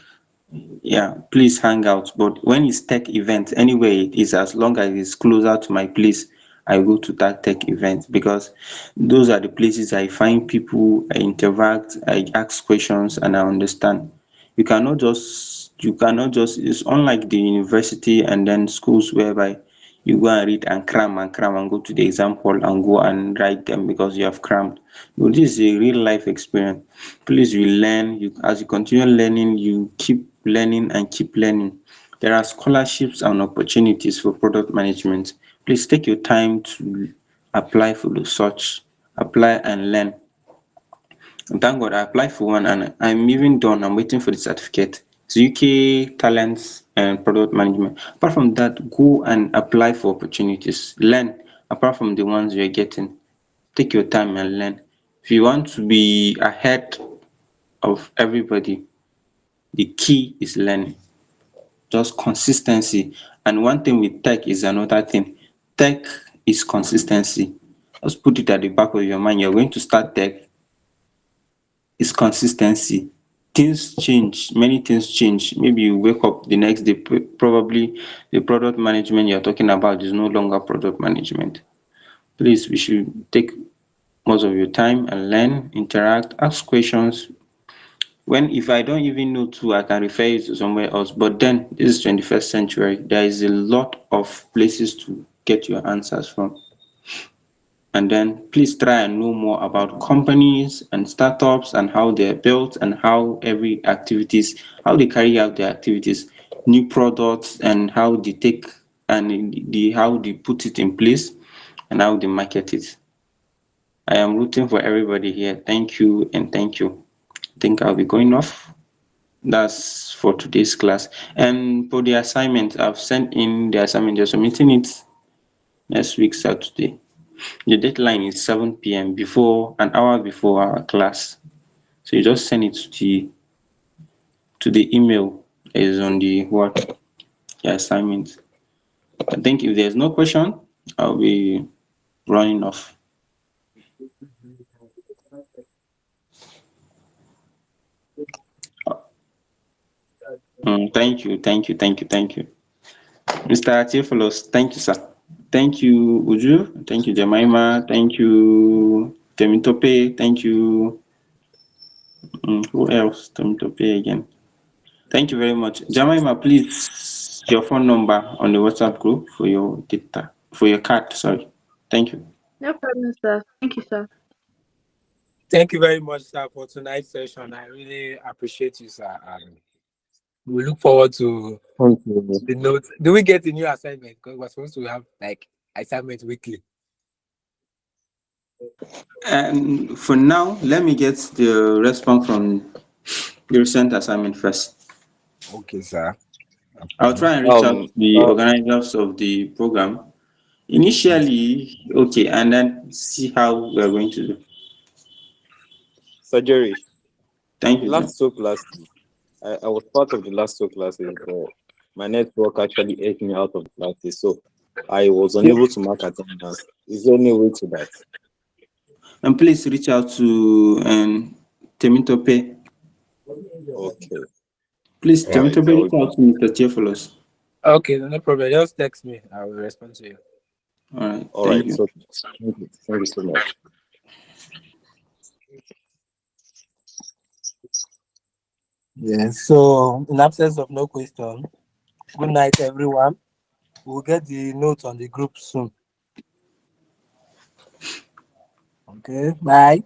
S3: yeah, please hang out. But when it's tech event, anyway, it is, as long as it's closer to my place, I go to that tech event because those are the places I find people, I interact, I ask questions, and I understand. You cannot just it's unlike the university and then schools whereby you go and read and cram and go to the exam hall and go and write them because you have crammed. No, this is a real life experience. Please, you learn. As you continue learning, you keep learning and keep learning. There are scholarships and opportunities for product management. Please take your time to apply for the such. Apply and learn. And thank God I applied for one and I'm even done. I'm waiting for the certificate. It's UK Talents and Product Management. Apart from that, go and apply for opportunities. Learn apart from the ones you're getting. Take your time and learn. If you want to be ahead of everybody, the key is learning. Just consistency. And one thing with tech is another thing. Tech is consistency. Just put it at the back of your mind. You're going to start tech, is consistency. Things change, many things change. Maybe you wake up the next day, probably the product management you're talking about is no longer product management. Please, we should take most of your time and learn, interact, ask questions. When if I don't even know too, I can refer you to somewhere else. But then this is 21st century. There is a lot of places to get your answers from. And then please try and know more about companies and startups and how they're built and how how they carry out their activities, new products and how they take and how they put it in place and how they market it. I am rooting for everybody here. Thank you and thank you. I think I'll be going off. That's for today's class. And for the assignment, I've sent in the assignment. You're submitting it next week, Saturday. The deadline is 7 p.m. before an hour before our class. So you just send it to the email that is on the assignment. I think if there's no question, I'll be running off. Thank you. Mr. Atiopoulos, thank you, sir. Thank you, Uju. Thank you, Jemima. Thank you, Temitope. Thank you. Who else? Temitope again. Thank you very much. Jemima, please, your phone number on the WhatsApp group for your data, for your card, sorry. Thank you.
S8: No problem, sir. Thank you, sir.
S1: Thank you very much, sir, for tonight's session. I really appreciate you, sir. And we look forward to the notes. Do we get a new assignment? Because we're supposed to have like assignment weekly.
S3: And for now, let me get the response from the recent assignment first.
S1: Okay, sir.
S3: I'll try and reach out to the organizers of the program. Initially, okay, and then see how we're going to do.
S9: Surgery.
S3: Thank you, sir.
S9: Last two classes, I was part of the last two classes, but my network actually ate me out of the classes, so I was unable to mark attendance. Is there any way to that?
S3: And please reach out to Temitope.
S9: Okay.
S3: Please, Temitope, reach out to Mr. Theophilus.
S1: Okay, no problem. Just text me. I will respond to you.
S3: All right.
S9: All
S3: Thank
S9: right.
S3: you.
S9: So thank you so much.
S1: Yeah, so in absence of no question, good night, everyone. We'll get the notes on the group soon. Okay, bye.